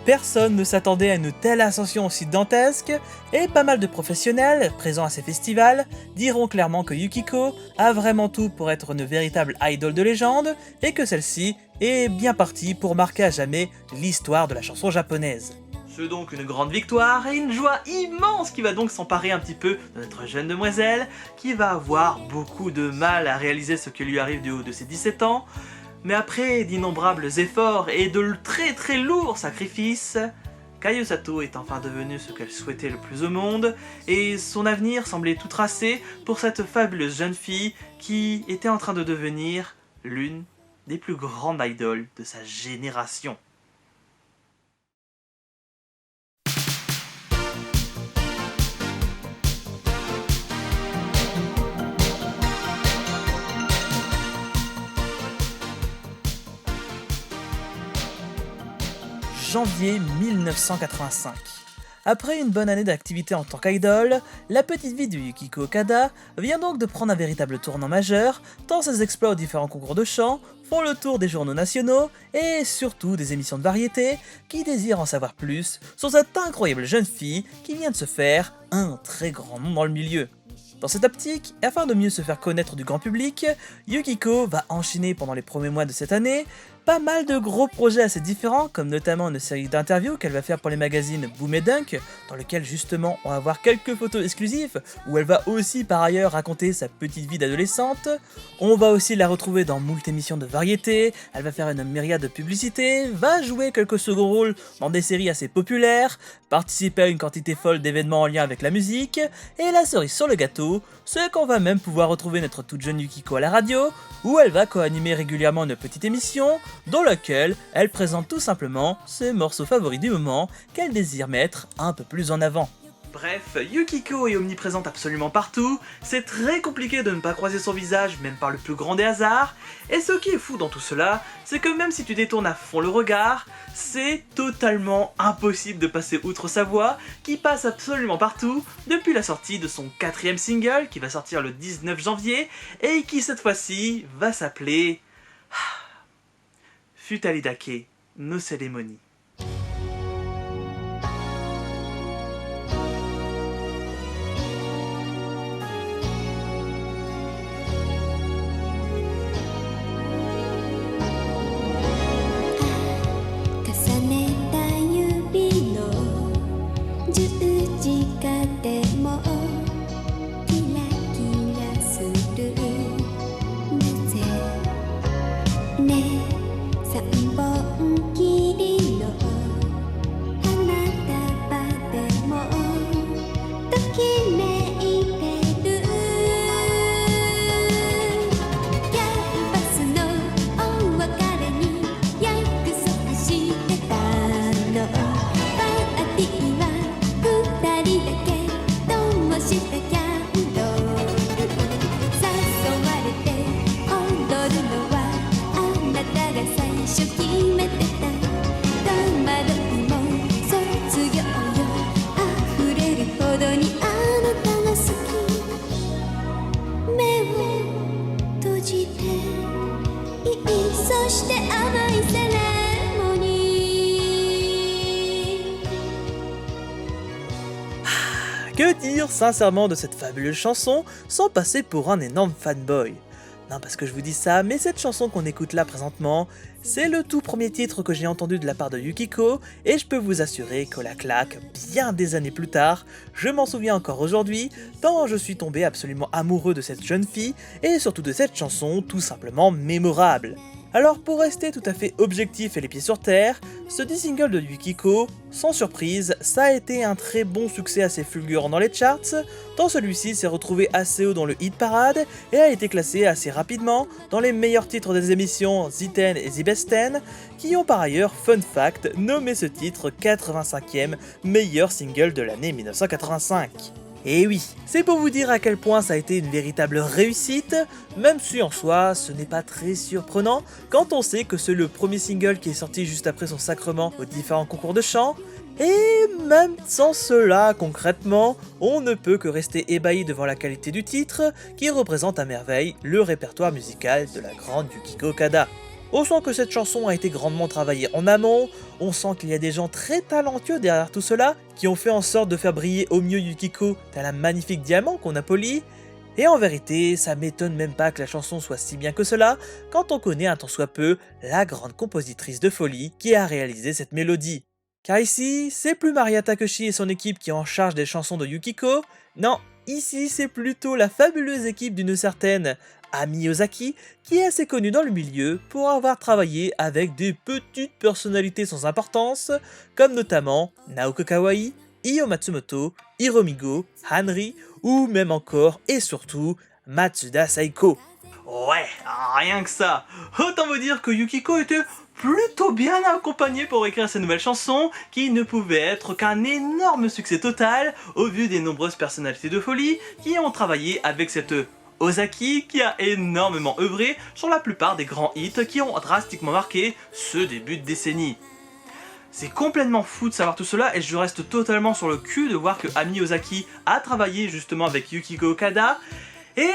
Speaker 2: Personne ne s'attendait à une telle ascension aussi dantesque, et pas mal de professionnels présents à ces festivals diront clairement que Yukiko a vraiment tout pour être une véritable idole de légende, et que celle-ci est bien partie pour marquer à jamais l'histoire de la chanson japonaise.
Speaker 1: C'est donc une grande victoire et une joie immense qui va donc s'emparer un petit peu de notre jeune demoiselle, qui va avoir beaucoup de mal à réaliser ce qui lui arrive du haut de ses 17 ans, mais après d'innombrables efforts et de très lourds sacrifices, Kayo Sato est enfin devenue ce qu'elle souhaitait le plus au monde, et son avenir semblait tout tracé pour cette fabuleuse jeune fille qui était en train de devenir l'une des plus grandes idoles de sa génération.
Speaker 2: Janvier 1985. Après une bonne année d'activité en tant qu'idol, la petite vie de Yukiko Okada vient donc de prendre un véritable tournant majeur, tant ses exploits aux différents concours de chant font le tour des journaux nationaux et surtout des émissions de variété qui désirent en savoir plus sur cette incroyable jeune fille qui vient de se faire un très grand nom dans le milieu. Dans cette optique, et afin de mieux se faire connaître du grand public, Yukiko va enchaîner pendant les premiers mois de cette année pas mal de gros projets assez différents, comme notamment une série d'interviews qu'elle va faire pour les magazines Boom et Dunk, dans lequel justement on va voir quelques photos exclusives, où elle va aussi par ailleurs raconter sa petite vie d'adolescente. On va aussi la retrouver dans moult émissions de variété, elle va faire une myriade de publicités, va jouer quelques seconds rôles dans des séries assez populaires, participer à une quantité folle d'événements en lien avec la musique, et la cerise sur le gâteau, c'est qu'on va même pouvoir retrouver notre toute jeune Yukiko à la radio, où elle va co-animer régulièrement une petite émission, dans laquelle elle présente tout simplement ses morceaux favoris du moment qu'elle désire mettre un peu plus en avant.
Speaker 1: Bref, Yukiko est omniprésente absolument partout, c'est très compliqué de ne pas croiser son visage même par le plus grand des hasards, et ce qui est fou dans tout cela, c'est que même si tu détournes à fond le regard, c'est totalement impossible de passer outre sa voix, qui passe absolument partout depuis la sortie de son 4ème single qui va sortir le 19 janvier, et qui cette fois-ci va s'appeler Futalidake no Ceremony.
Speaker 3: 重ねた指の十字架でもキラキラするなぜね三本きりの花束でもときめいてるキャンパスのお別れに約束してたのパーティーは二人だけ灯したキャンドル誘われて踊るのはあなたが最初決めてた戸惑いも卒業よ溢れるほどにあなたが好き目を閉じてそして甘いセレモニー
Speaker 2: Que dire sincèrement de cette fabuleuse chanson sans passer pour un énorme fanboy? Non, parce que je vous dis ça, mais cette chanson qu'on écoute là présentement, c'est le tout premier titre que j'ai entendu de la part de Yukiko, et je peux vous assurer que la claque, bien des années plus tard, je m'en souviens encore aujourd'hui, tant je suis tombé absolument amoureux de cette jeune fille, et surtout de cette chanson tout simplement mémorable. Alors pour rester tout à fait objectif et les pieds sur terre, ce 10 single de Yukiko, sans surprise, ça a été un très bon succès assez fulgurant dans les charts, tant celui-ci s'est retrouvé assez haut dans le hit parade et a été classé assez rapidement dans les meilleurs titres des émissions The 10 et The Best 10, qui ont par ailleurs, fun fact, nommé ce titre 85e meilleur single de l'année 1985. Et oui, c'est pour vous dire à quel point ça a été une véritable réussite, même si en soi ce n'est pas très surprenant quand on sait que c'est le premier single qui est sorti juste après son sacrement aux différents concours de chant, et même sans cela concrètement, on ne peut que rester ébahi devant la qualité du titre qui représente à merveille le répertoire musical de la grande Yukiko Okada. On sent que cette chanson a été grandement travaillée en amont, on sent qu'il y a des gens très talentueux derrière tout cela, qui ont fait en sorte de faire briller au mieux Yukiko tel un magnifique diamant qu'on a poli, et en vérité, ça m'étonne même pas que la chanson soit si bien que cela, quand on connaît un tant soit peu la grande compositrice de folie qui a réalisé cette mélodie. Car ici, c'est plus Maria Takeshi et son équipe qui est en charge des chansons de Yukiko, non, ici c'est plutôt la fabuleuse équipe d'une certaine Ami Ozaki, qui est assez connue dans le milieu pour avoir travaillé avec des petites personnalités sans importance, comme notamment Naoko Kawai, Io Matsumoto, Hiromigo, Hanri, ou même encore et surtout Matsuda Saiko.
Speaker 1: Ouais, rien que ça. Autant vous dire que Yukiko était plutôt bien accompagnée pour écrire ces nouvelles chansons, qui ne pouvaient être qu'un énorme succès total, au vu des nombreuses personnalités de folie qui ont travaillé avec cette Ozaki, qui a énormément œuvré sur la plupart des grands hits qui ont drastiquement marqué ce début de décennie. C'est complètement fou de savoir tout cela et je reste totalement sur le cul de voir que Ami Ozaki a travaillé justement avec Yukiko Okada. Et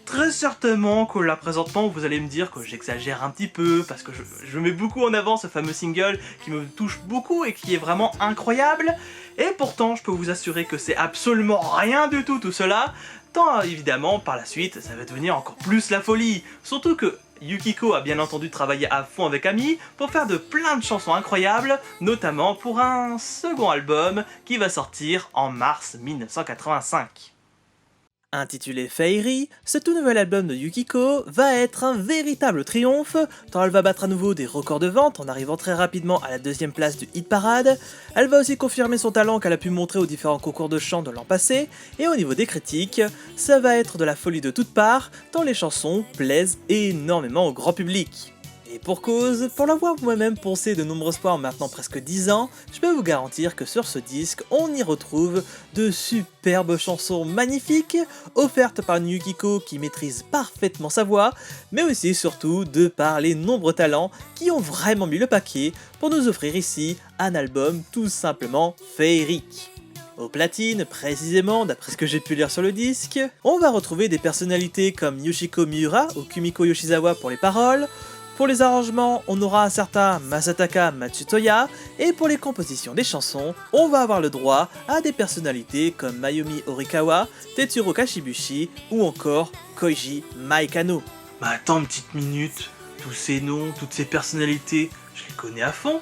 Speaker 1: très certainement que là présentement vous allez me dire que j'exagère un petit peu parce que je mets beaucoup en avant ce fameux single qui me touche beaucoup et qui est vraiment incroyable. Et pourtant je peux vous assurer que c'est absolument rien du tout cela. Tant évidemment par la suite ça va devenir encore plus la folie. Surtout que Yukiko a bien entendu travaillé à fond avec Ami pour faire de plein de chansons incroyables, notamment pour un second album qui va sortir en mars 1985.
Speaker 2: Intitulé Fairy, ce tout nouvel album de Yukiko va être un véritable triomphe, tant elle va battre à nouveau des records de vente en arrivant très rapidement à la 2e place du hit parade. Elle va aussi confirmer son talent qu'elle a pu montrer aux différents concours de chant de l'an passé, et au niveau des critiques, ça va être de la folie de toutes parts, tant les chansons plaisent énormément au grand public. Et pour cause, pour l'avoir moi-même poncé de nombreuses fois en maintenant presque 10 ans, je peux vous garantir que sur ce disque, on y retrouve de superbes chansons magnifiques, offertes par une Yukiko qui maîtrise parfaitement sa voix, mais aussi et surtout de par les nombreux talents qui ont vraiment mis le paquet pour nous offrir ici un album tout simplement féerique. Au platine, précisément, d'après ce que j'ai pu lire sur le disque, on va retrouver des personnalités comme Yoshiko Miura ou Kumiko Yoshizawa pour les paroles. Pour les arrangements, on aura un certain Masataka Matsutoya, et pour les compositions des chansons, on va avoir le droit à des personnalités comme Mayumi Horikawa, Tetsuro Kashibushi ou encore Koji Maekano.
Speaker 1: Mais attends une petite minute, tous ces noms, toutes ces personnalités, je les connais à fond.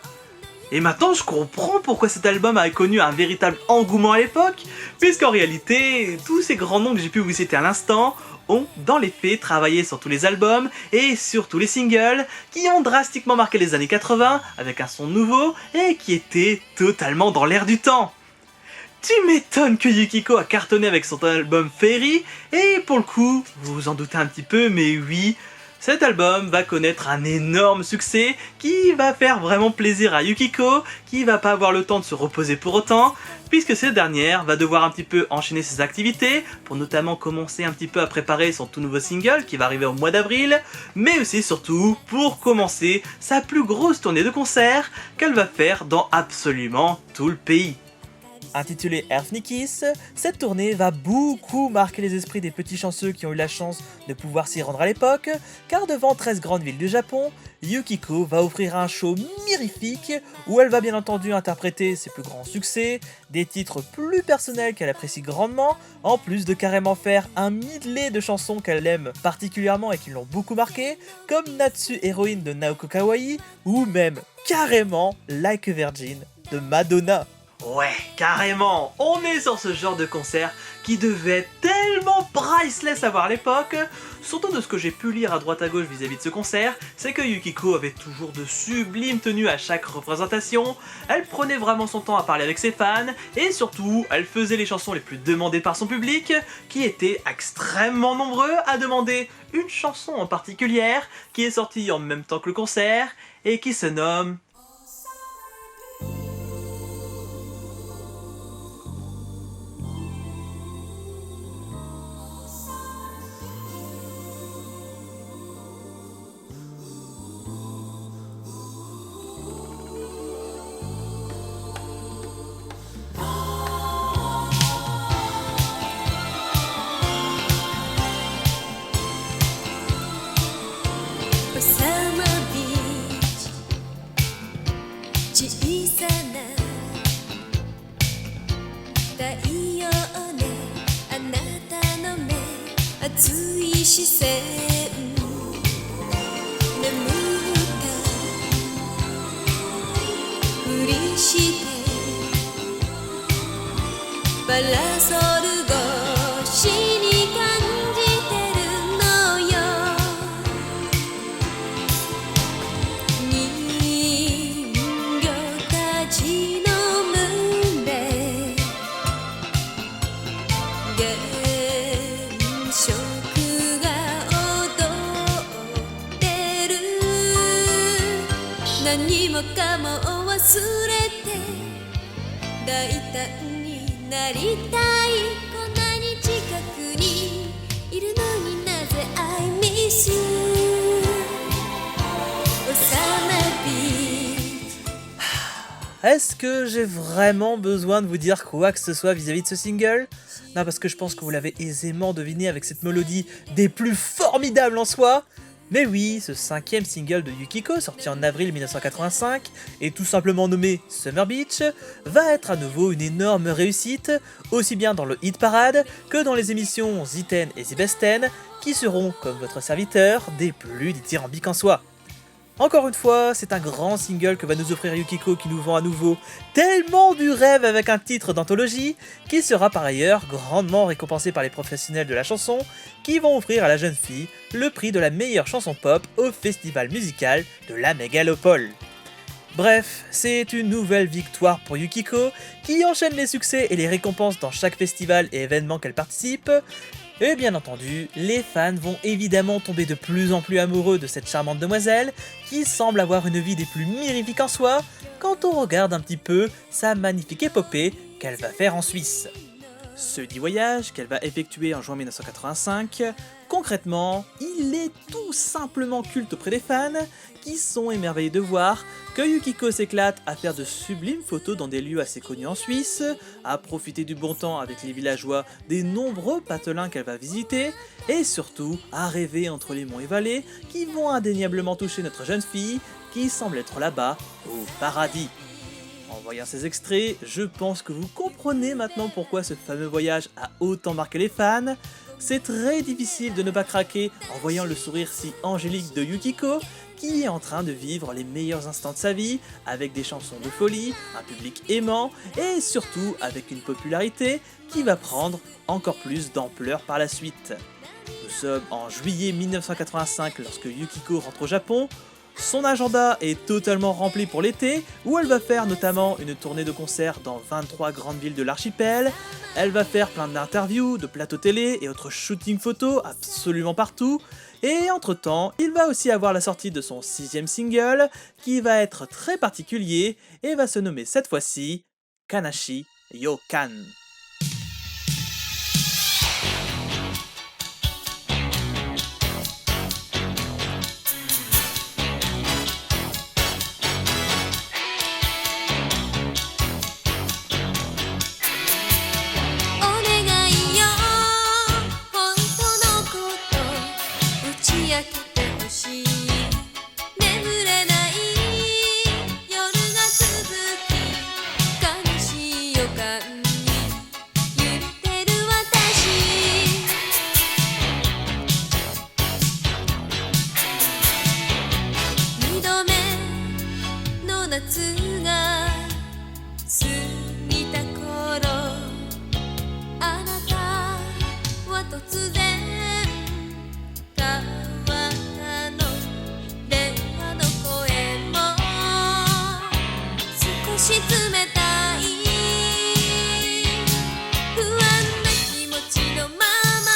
Speaker 1: Et maintenant je comprends pourquoi cet album a connu un véritable engouement à l'époque, puisqu'en réalité, tous ces grands noms que j'ai pu vous citer à l'instant ont, dans les faits, travaillé sur tous les albums et sur tous les singles qui ont drastiquement marqué les années 80 avec un son nouveau et qui était totalement dans l'air du temps. Tu m'étonnes que Yukiko a cartonné avec son album Fairy, et pour le coup, vous vous en doutez un petit peu, mais oui, cet album va connaître un énorme succès qui va faire vraiment plaisir à Yukiko, qui va pas avoir le temps de se reposer pour autant, puisque cette dernière va devoir un petit peu enchaîner ses activités, pour notamment commencer un petit peu à préparer son tout nouveau single qui va arriver au mois d'avril, mais aussi surtout pour commencer sa plus grosse tournée de concerts qu'elle va faire dans absolument tout le pays.
Speaker 2: Intitulée Earthnikis, cette tournée va beaucoup marquer les esprits des petits chanceux qui ont eu la chance de pouvoir s'y rendre à l'époque, car devant 13 grandes villes du Japon, Yukiko va offrir un show mirifique où elle va bien entendu interpréter ses plus grands succès, des titres plus personnels qu'elle apprécie grandement, en plus de carrément faire un medley de chansons qu'elle aime particulièrement et qui l'ont beaucoup marqué, comme Natsu Héroïne de Naoko Kawai, ou même carrément Like a Virgin de Madonna.
Speaker 1: Ouais, carrément, on est sur ce genre de concert qui devait être tellement priceless à voir à l'époque. Surtout de ce que j'ai pu lire à droite à gauche vis-à-vis de ce concert, c'est que Yukiko avait toujours de sublimes tenues à chaque représentation, elle prenait vraiment son temps à parler avec ses fans, et surtout, elle faisait les chansons les plus demandées par son public, qui étaient extrêmement nombreux à demander une chanson en particulier, qui est sortie en même temps que le concert, et qui se nomme...
Speaker 2: Est-ce que j'ai vraiment besoin de vous dire quoi que ce soit vis-à-vis de ce single? Non, parce que je pense que vous l'avez aisément deviné avec cette mélodie des plus formidables en soi. Mais oui, ce 5e single de Yukiko, sorti en avril 1985, et tout simplement nommé Summer Beach, va être à nouveau une énorme réussite, aussi bien dans le hit parade que dans les émissions Z10 et The Best 10, qui seront, comme votre serviteur, des plus dithyrambiques en soi. Encore une fois, c'est un grand single que va nous offrir Yukiko qui nous vend à nouveau tellement du rêve avec un titre d'anthologie, qui sera par ailleurs grandement récompensé par les professionnels de la chanson, qui vont offrir à la jeune fille le prix de la meilleure chanson pop au festival musical de la Mégalopole. Bref, c'est une nouvelle victoire pour Yukiko, qui enchaîne les succès et les récompenses dans chaque festival et événement qu'elle participe. Et bien entendu, les fans vont évidemment tomber de plus en plus amoureux de cette charmante demoiselle, qui semble avoir une vie des plus mirifiques en soi, quand on regarde un petit peu sa magnifique épopée qu'elle va faire en Suisse. Ce dit voyage qu'elle va effectuer en juin 1985, concrètement, il est tout simplement culte auprès des fans, qui sont émerveillés de voir que Yukiko s'éclate à faire de sublimes photos dans des lieux assez connus en Suisse, à profiter du bon temps avec les villageois des nombreux patelins qu'elle va visiter, et surtout à rêver entre les monts et vallées qui vont indéniablement toucher notre jeune fille qui semble être là-bas au paradis. En voyant ces extraits, je pense que vous comprenez maintenant pourquoi ce fameux voyage a autant marqué les fans. C'est très difficile de ne pas craquer en voyant le sourire si angélique de Yukiko, qui est en train de vivre les meilleurs instants de sa vie, avec des chansons de folie, un public aimant, et surtout avec une popularité qui va prendre encore plus d'ampleur par la suite. Nous sommes en juillet 1985 lorsque Yukiko rentre au Japon. Son agenda est totalement rempli pour l'été, où elle va faire notamment une tournée de concerts dans 23 grandes villes de l'archipel. Elle va faire plein d'interviews, de plateaux télé et autres shootings photos absolument partout. Et entre temps, il va aussi avoir la sortie de son 6e single, qui va être très particulier et va se nommer cette fois-ci Kanashi Yokan.
Speaker 3: お願いよ本当のこと打ち明けてほしい眠れない夜が続き悲しい予感に揺れてる私二度目の夏が過ぎた頃あなたは突然川の電話の声も少し冷たい不安な気持ちのまま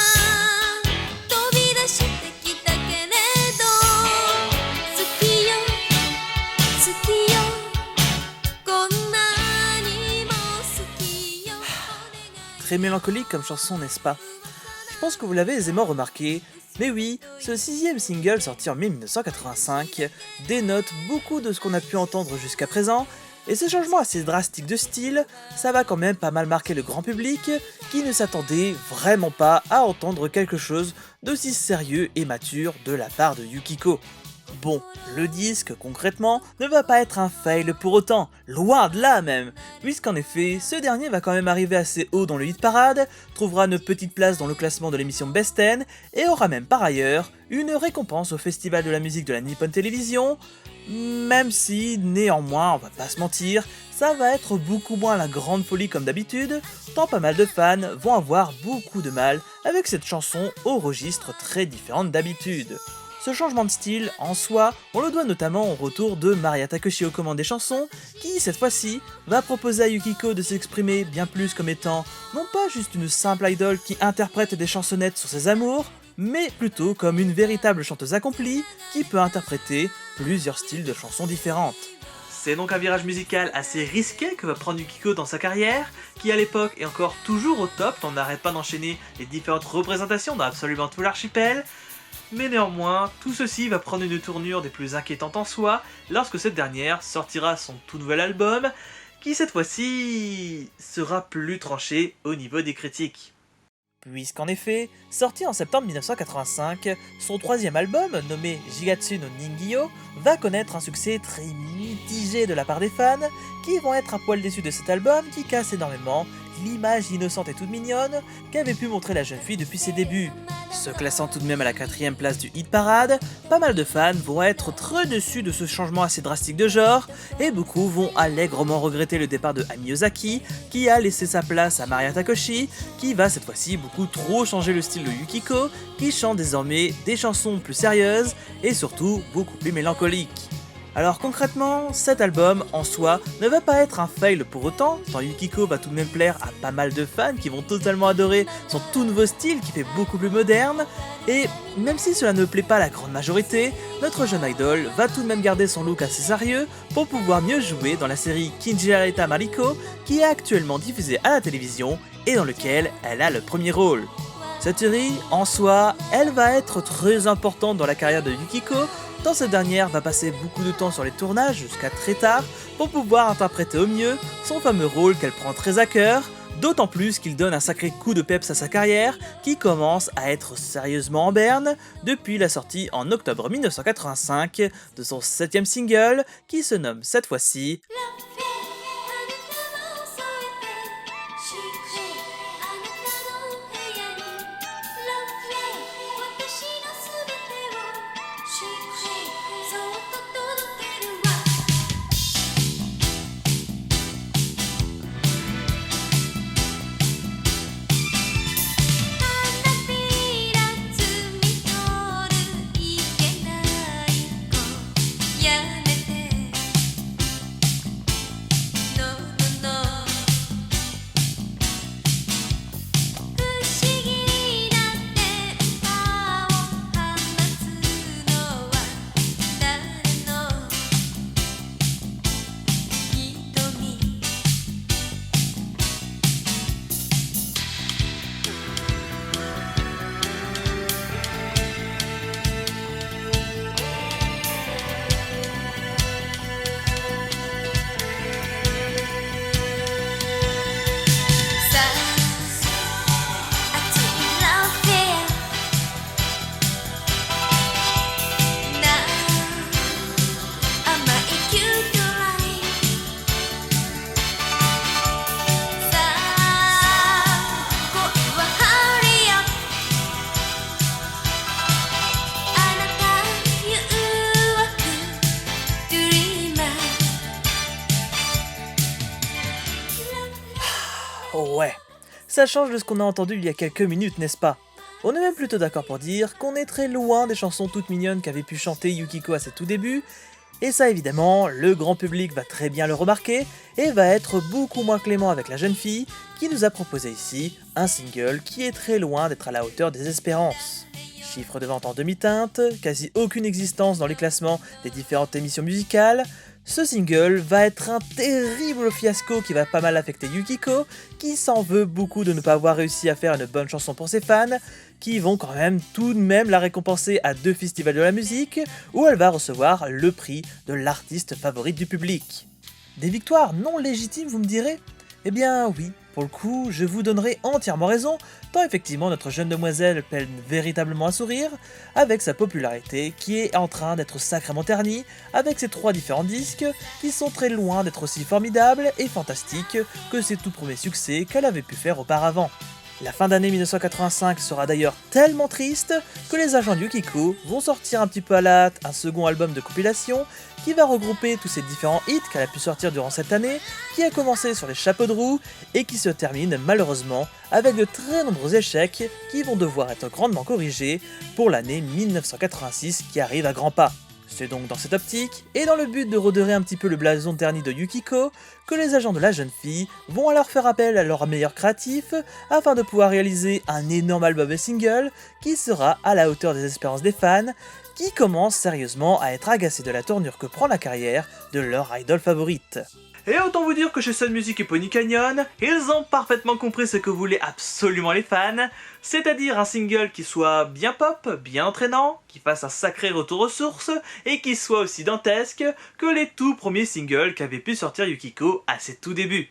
Speaker 3: 飛び出してきたけれど好きよ好きよこんなにも好きよ
Speaker 2: Très mélancolique comme chanson, n'est-ce pas? Je pense que vous l'avez aisément remarqué, mais oui, ce 6e single sorti en mai 1985 dénote beaucoup de ce qu'on a pu entendre jusqu'à présent, et ce changement assez drastique de style, ça va quand même pas mal marquer le grand public qui ne s'attendait vraiment pas à entendre quelque chose d'aussi sérieux et mature de la part de Yukiko. Bon, le disque, concrètement, ne va pas être un fail pour autant, loin de là même, puisqu'en effet, ce dernier va quand même arriver assez haut dans le hit parade, trouvera une petite place dans le classement de l'émission Best 10, et aura même par ailleurs une récompense au Festival de la musique de la Nippon Télévision, même si, néanmoins, on va pas se mentir, ça va être beaucoup moins la grande folie comme d'habitude, tant pas mal de fans vont avoir beaucoup de mal avec cette chanson au registre très différent d'habitude. Ce changement de style, en soi, on le doit notamment au retour de Maria Takeshi aux commandes des chansons, qui, cette fois-ci, va proposer à Yukiko de s'exprimer bien plus comme étant non pas juste une simple idole qui interprète des chansonnettes sur ses amours, mais plutôt comme une véritable chanteuse accomplie qui peut interpréter plusieurs styles de chansons différentes.
Speaker 1: C'est donc un virage musical assez risqué que va prendre Yukiko dans sa carrière, qui à l'époque est encore toujours au top, on n'arrête pas d'enchaîner les différentes représentations dans absolument tout l'archipel. Mais néanmoins, tout ceci va prendre une tournure des plus inquiétantes en soi lorsque cette dernière sortira son tout nouvel album, qui cette fois-ci sera plus tranché au niveau des critiques.
Speaker 2: Puisqu'en effet, sorti en septembre 1985, son troisième album, nommé Jigatsu no Ningyo, va connaître un succès très mitigé de la part des fans, qui vont être à poil déçus de cet album qui casse énormément l'image innocente et toute mignonne qu'avait pu montrer la jeune fille depuis ses débuts. Se classant tout de même à la 4ème place du hit parade, pas mal de fans vont être très déçus de ce changement assez drastique de genre, et beaucoup vont allègrement regretter le départ de Ami Ozaki, qui a laissé sa place à Maria Takoshi, qui va cette fois-ci beaucoup trop changer le style de Yukiko, qui chante désormais des chansons plus sérieuses, et surtout beaucoup plus mélancoliques. Alors concrètement, cet album en soi ne va pas être un fail pour autant, tant Yukiko va tout de même plaire à pas mal de fans qui vont totalement adorer son tout nouveau style qui fait beaucoup plus moderne, et même si cela ne plaît pas à la grande majorité, notre jeune idol va tout de même garder son look assez sérieux pour pouvoir mieux jouer dans la série Kinji Mariko qui est actuellement diffusée à la télévision et dans lequel elle a le premier rôle. Cette série, en soi, elle va être très importante dans la carrière de Yukiko, tant cette dernière va passer beaucoup de temps sur les tournages jusqu'à très tard pour pouvoir interpréter au mieux son fameux rôle qu'elle prend très à cœur, d'autant plus qu'il donne un sacré coup de peps à sa carrière qui commence à être sérieusement en berne depuis la sortie en octobre 1985 de son 7ème single qui se nomme cette fois-ci Ouais, ça change de ce qu'on a entendu il y a quelques minutes, n'est-ce pas? On est même plutôt d'accord pour dire qu'on est très loin des chansons toutes mignonnes qu'avait pu chanter Yukiko à ses tout débuts, et ça évidemment, le grand public va très bien le remarquer, et va être beaucoup moins clément avec la jeune fille, qui nous a proposé ici un single qui est très loin d'être à la hauteur des espérances. Chiffre de vente en demi-teinte, quasi aucune existence dans les classements des différentes émissions musicales, ce single va être un terrible fiasco qui va pas mal affecter Yukiko, qui s'en veut beaucoup de ne pas avoir réussi à faire une bonne chanson pour ses fans, qui vont quand même tout de même la récompenser à 2 festivals de la musique, où elle va recevoir le prix de l'artiste favorite du public. Des victoires non légitimes, vous me direz? Eh bien oui, pour le coup, je vous donnerai entièrement raison, tant effectivement notre jeune demoiselle peine véritablement à sourire, avec sa popularité qui est en train d'être sacrément ternie, avec ses 3 différents disques, qui sont très loin d'être aussi formidables et fantastiques que ses tout premiers succès qu'elle avait pu faire auparavant. La fin d'année 1985 sera d'ailleurs tellement triste que les agents de Yukiko vont sortir un petit peu à la hâte un second album de compilation qui va regrouper tous ces différents hits qu'elle a pu sortir durant cette année, qui a commencé sur les chapeaux de roue et qui se termine malheureusement avec de très nombreux échecs qui vont devoir être grandement corrigés pour l'année 1986 qui arrive à grands pas. C'est donc dans cette optique, et dans le but de redorer un petit peu le blason terni de Yukiko, que les agents de la jeune fille vont alors faire appel à leurs meilleurs créatifs afin de pouvoir réaliser un énorme album et single qui sera à la hauteur des espérances des fans, qui commencent sérieusement à être agacés de la tournure que prend la carrière de leur idole favorite.
Speaker 1: Et autant vous dire que chez Sun Music et Pony Canyon, ils ont parfaitement compris ce que voulaient absolument les fans, c'est-à-dire un single qui soit bien pop, bien entraînant, qui fasse un sacré retour aux sources, et qui soit aussi dantesque que les tout premiers singles qu'avait pu sortir Yukiko à ses tout débuts.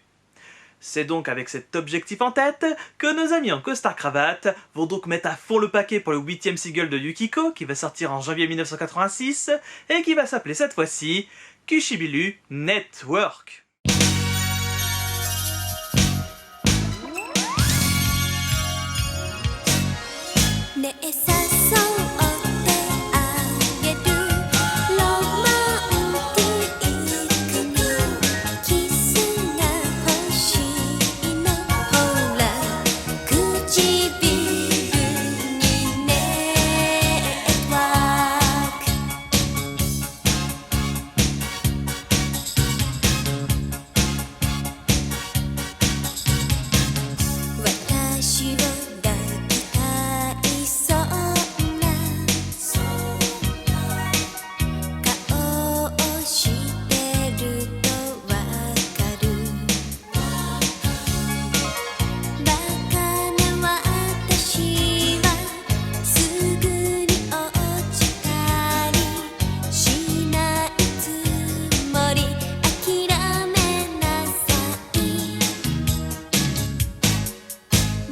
Speaker 1: C'est donc avec cet objectif en tête que nos amis en costard cravate vont donc mettre à fond le paquet pour le 8ème single de Yukiko qui va sortir en janvier 1986 et qui va s'appeler cette fois-ci Kushibilu Network.
Speaker 3: ねえ誘ってあげるロマンティックなキスが欲しいのほら唇にネットワーク私を抱きたいそうな顔をしてるとわかるバカな私はすぐに落ちたりしないつもり諦めなさい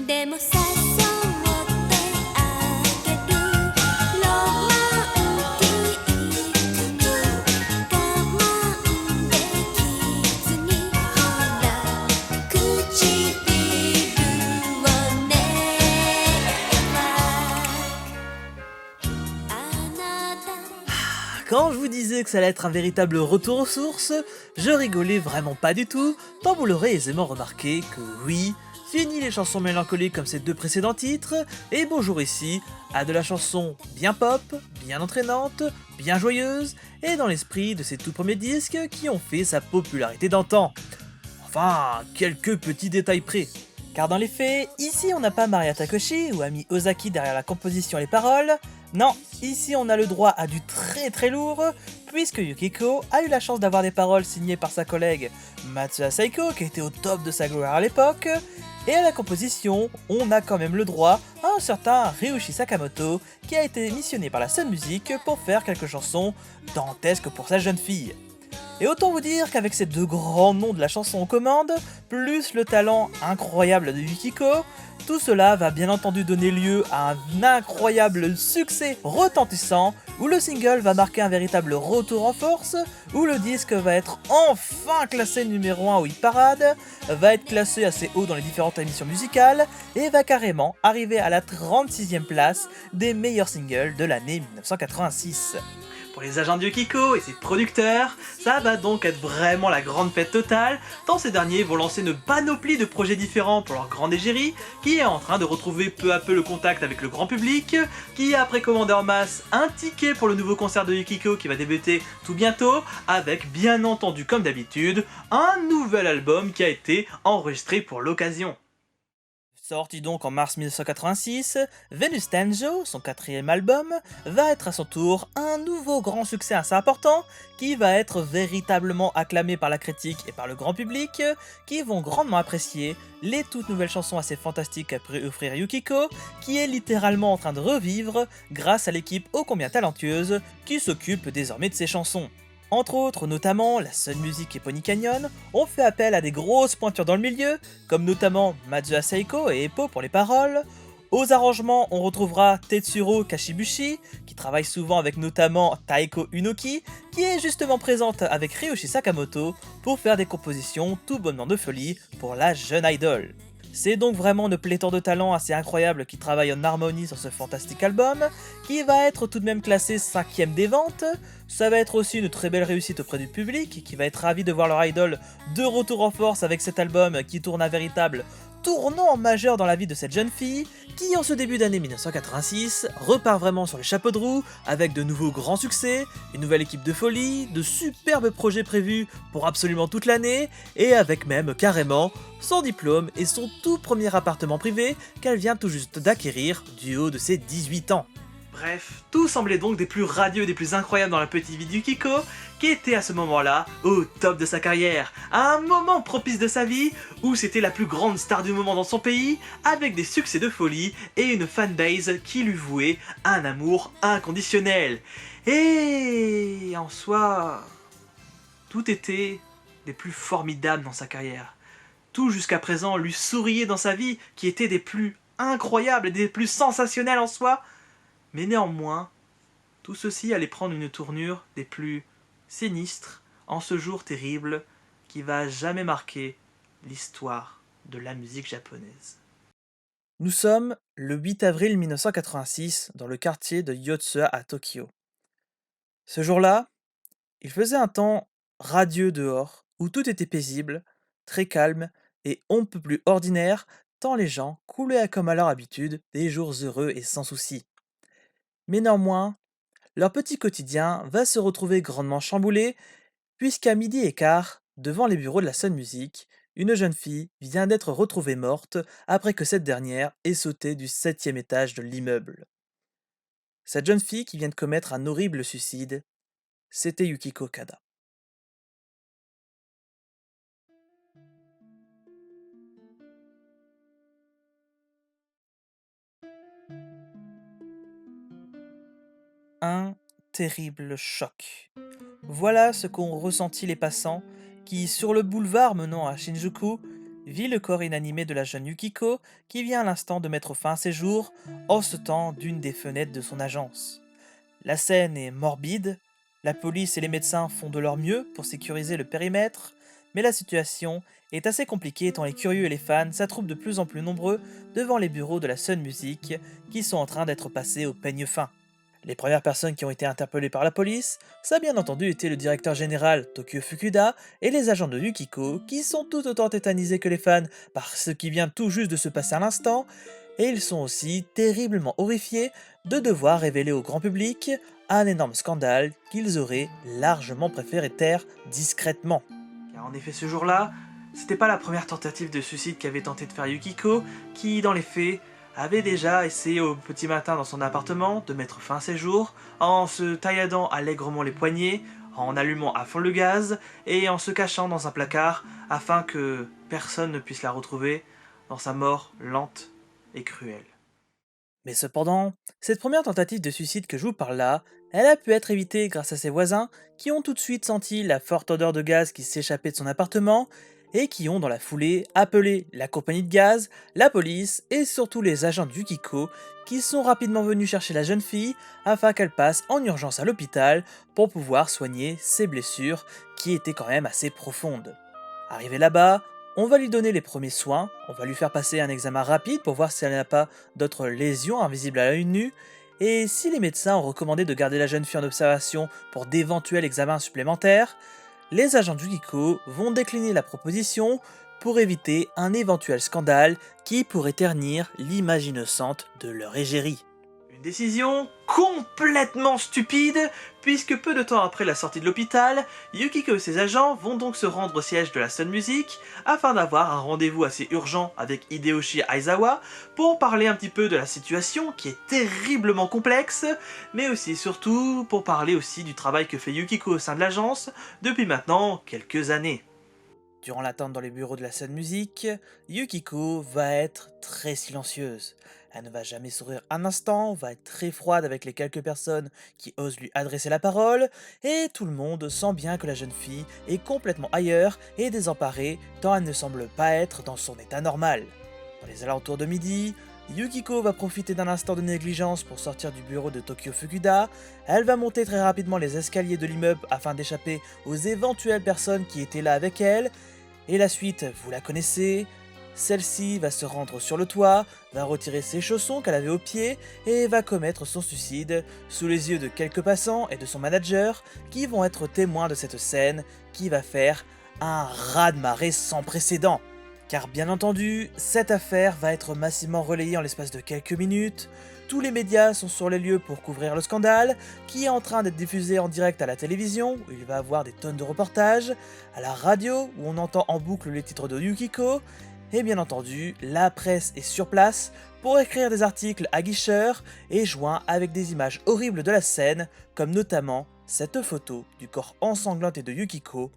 Speaker 3: でも誘ってあげるロマンティックに我慢できずにほら唇をねあなた
Speaker 2: Quand je vous disais que ça allait être un véritable retour aux sources, je rigolais vraiment pas du tout, tant vous l'aurez aisément remarqué que oui, fini les chansons mélancoliques comme ces deux précédents titres, et bonjour ici à de la chanson bien pop, bien entraînante, bien joyeuse, et dans l'esprit de ces tout premiers disques qui ont fait sa popularité d'antan. Enfin, quelques petits détails près. Car dans les faits, ici on n'a pas Maria Takeshi ou Ami Ozaki derrière la composition et les paroles, non, ici on a le droit à du très lourd, puisque Yukiko a eu la chance d'avoir des paroles signées par sa collègue Matsuya Saiko, qui était au top de sa gloire à l'époque, et à la composition, on a quand même le droit à un certain Ryuichi Sakamoto, qui a été missionné par la Sun Music pour faire quelques chansons dantesques pour sa jeune fille. Et autant vous dire qu'avec ces deux grands noms de la chanson en commande, plus le talent incroyable de Yukiko, tout cela va bien entendu donner lieu à un incroyable succès retentissant, où le single va marquer un véritable retour en force, où le disque va être enfin classé numéro 1 au hit parade, va être classé assez haut dans les différentes émissions musicales, et va carrément arriver à la 36e place des meilleurs singles de l'année 1986.
Speaker 1: Pour les agents de Yukiko et ses producteurs, ça va donc être vraiment la grande fête totale, tant ces derniers vont lancer une panoplie de projets différents pour leur grande égérie, qui est en train de retrouver peu à peu le contact avec le grand public, qui a précommandé en masse un ticket pour le nouveau concert de Yukiko qui va débuter tout bientôt, avec bien entendu comme d'habitude, un nouvel album qui a été enregistré pour l'occasion.
Speaker 2: Sorti donc en mars 1986, Venus Tenjo, son 4e album, va être à son tour un nouveau grand succès assez important qui va être véritablement acclamé par la critique et par le grand public qui vont grandement apprécier les toutes nouvelles chansons assez fantastiques qu'a pu offrir Yukiko, qui est littéralement en train de revivre grâce à l'équipe ô combien talentueuse qui s'occupe désormais de ses chansons. Entre autres, notamment, la Sun Music et Pony Canyon ont fait appel à des grosses pointures dans le milieu, comme notamment Matsuya Saiko et Eppo pour les paroles. Aux arrangements, on retrouvera Tetsuro Kashibushi, qui travaille souvent avec notamment Taeko Unoki, qui est justement présente avec Ryuichi Sakamoto pour faire des compositions tout bonnement de folie pour la jeune idol. C'est donc vraiment une pléthore de talents assez incroyable qui travaillent en harmonie sur ce fantastique album, qui va être tout de même classé 5ème des ventes. Ça va être aussi une très belle réussite auprès du public, qui va être ravi de voir leur idol de retour en force avec cet album qui tourne un véritable tournant majeur dans la vie de cette jeune fille, qui en ce début d'année 1986 repart vraiment sur les chapeaux de roue avec de nouveaux grands succès, une nouvelle équipe de folie, de superbes projets prévus pour absolument toute l'année, et avec même carrément son diplôme et son tout premier appartement privé qu'elle vient tout juste d'acquérir du haut de ses 18 ans.
Speaker 1: Bref, tout semblait donc des plus radieux, des plus incroyables dans la petite vie de Yukiko, qui était à ce moment-là au top de sa carrière, à un moment propice de sa vie où c'était la plus grande star du moment dans son pays, avec des succès de folie et une fanbase qui lui vouait un amour inconditionnel. Et en soi, tout était des plus formidables dans sa carrière. Tout jusqu'à présent lui souriait dans sa vie, qui était des plus incroyables et des plus sensationnels en soi. Mais néanmoins, tout ceci allait prendre une tournure des plus sinistres en ce jour terrible qui va jamais marquer l'histoire de la musique japonaise.
Speaker 2: Nous sommes le 8 avril 1986 dans le quartier de Yotsuya à Tokyo. Ce jour-là, il faisait un temps radieux dehors, où tout était paisible, très calme et on ne peut plus ordinaire, tant les gens coulaient comme à leur habitude des jours heureux et sans soucis. Mais néanmoins, leur petit quotidien va se retrouver grandement chamboulé, puisqu'à midi et quart, devant les bureaux de la Sun Music, une jeune fille vient d'être retrouvée morte après que cette dernière ait sauté du 7e étage de l'immeuble. Cette jeune fille qui vient de commettre un horrible suicide, c'était Yukiko Kada. Un terrible choc. Voilà ce qu'ont ressenti les passants qui, sur le boulevard menant à Shinjuku, vit le corps inanimé de la jeune Yukiko qui vient à l'instant de mettre fin à ses jours en sautant d'une des fenêtres de son agence. La scène est morbide, la police et les médecins font de leur mieux pour sécuriser le périmètre, mais la situation est assez compliquée tant les curieux et les fans s'attroupent de plus en plus nombreux devant les bureaux de la Sun Music qui sont en train d'être passés au peigne fin. Les premières personnes qui ont été interpellées par la police, ça a bien entendu été le directeur général Tokyo Fukuda et les agents de Yukiko qui sont tout autant tétanisés que les fans par ce qui vient tout juste de se passer à l'instant, et ils sont aussi terriblement horrifiés de devoir révéler au grand public un énorme scandale qu'ils auraient largement préféré taire discrètement.
Speaker 1: Car en effet ce jour-là, c'était pas la première tentative de suicide qu'avait tenté de faire Yukiko, qui dans les faits avait déjà essayé au petit matin dans son appartement de mettre fin à ses jours en se tailladant allègrement les poignets, en allumant à fond le gaz et en se cachant dans un placard afin que personne ne puisse la retrouver dans sa mort lente et cruelle.
Speaker 2: Mais cependant, cette première tentative de suicide que je vous parle là, elle a pu être évitée grâce à ses voisins qui ont tout de suite senti la forte odeur de gaz qui s'échappait de son appartement et qui ont dans la foulée appelé la compagnie de gaz, la police et surtout les agents de Yukiko qui sont rapidement venus chercher la jeune fille afin qu'elle passe en urgence à l'hôpital pour pouvoir soigner ses blessures qui étaient quand même assez profondes. Arrivé là-bas, on va lui donner les premiers soins, on va lui faire passer un examen rapide pour voir si elle n'a pas d'autres lésions invisibles à l'œil nu, et si les médecins ont recommandé de garder la jeune fille en observation pour d'éventuels examens supplémentaires, les agents de Yukiko vont décliner la proposition pour éviter un éventuel scandale qui pourrait ternir l'image innocente de leur égérie.
Speaker 1: Une décision complètement stupide, puisque peu de temps après la sortie de l'hôpital, Yukiko et ses agents vont donc se rendre au siège de la Sun Music afin d'avoir un rendez-vous assez urgent avec Hideyoshi Aizawa pour parler un petit peu de la situation qui est terriblement complexe, mais aussi et surtout pour parler aussi du travail que fait Yukiko au sein de l'agence depuis maintenant quelques années.
Speaker 2: Durant l'attente dans les bureaux de la Sun Music, Yukiko va être très silencieuse. Elle ne va jamais sourire un instant, va être très froide avec les quelques personnes qui osent lui adresser la parole, et tout le monde sent bien que la jeune fille est complètement ailleurs et désemparée tant elle ne semble pas être dans son état normal. Dans les alentours de midi, Yukiko va profiter d'un instant de négligence pour sortir du bureau de Tokyo Fukuda, elle va monter très rapidement les escaliers de l'immeuble afin d'échapper aux éventuelles personnes qui étaient là avec elle, et la suite, vous la connaissez. Celle-ci va se rendre sur le toit, va retirer ses chaussons qu'elle avait aux pieds et va commettre son suicide sous les yeux de quelques passants et de son manager qui vont être témoins de cette scène qui va faire un raz-de-marée sans précédent. Car bien entendu, cette affaire va être massivement relayée en l'espace de quelques minutes. Tous les médias sont sur les lieux pour couvrir le scandale, qui est en train d'être diffusé en direct à la télévision, où il va avoir des tonnes de reportages, à la radio, où on entend en boucle les titres de Yukiko, Et bien entendu, la presse est sur place pour écrire des articles aguicheurs et joints avec des images horribles de la scène, comme notamment cette photo du corps ensanglanté de Yukiko,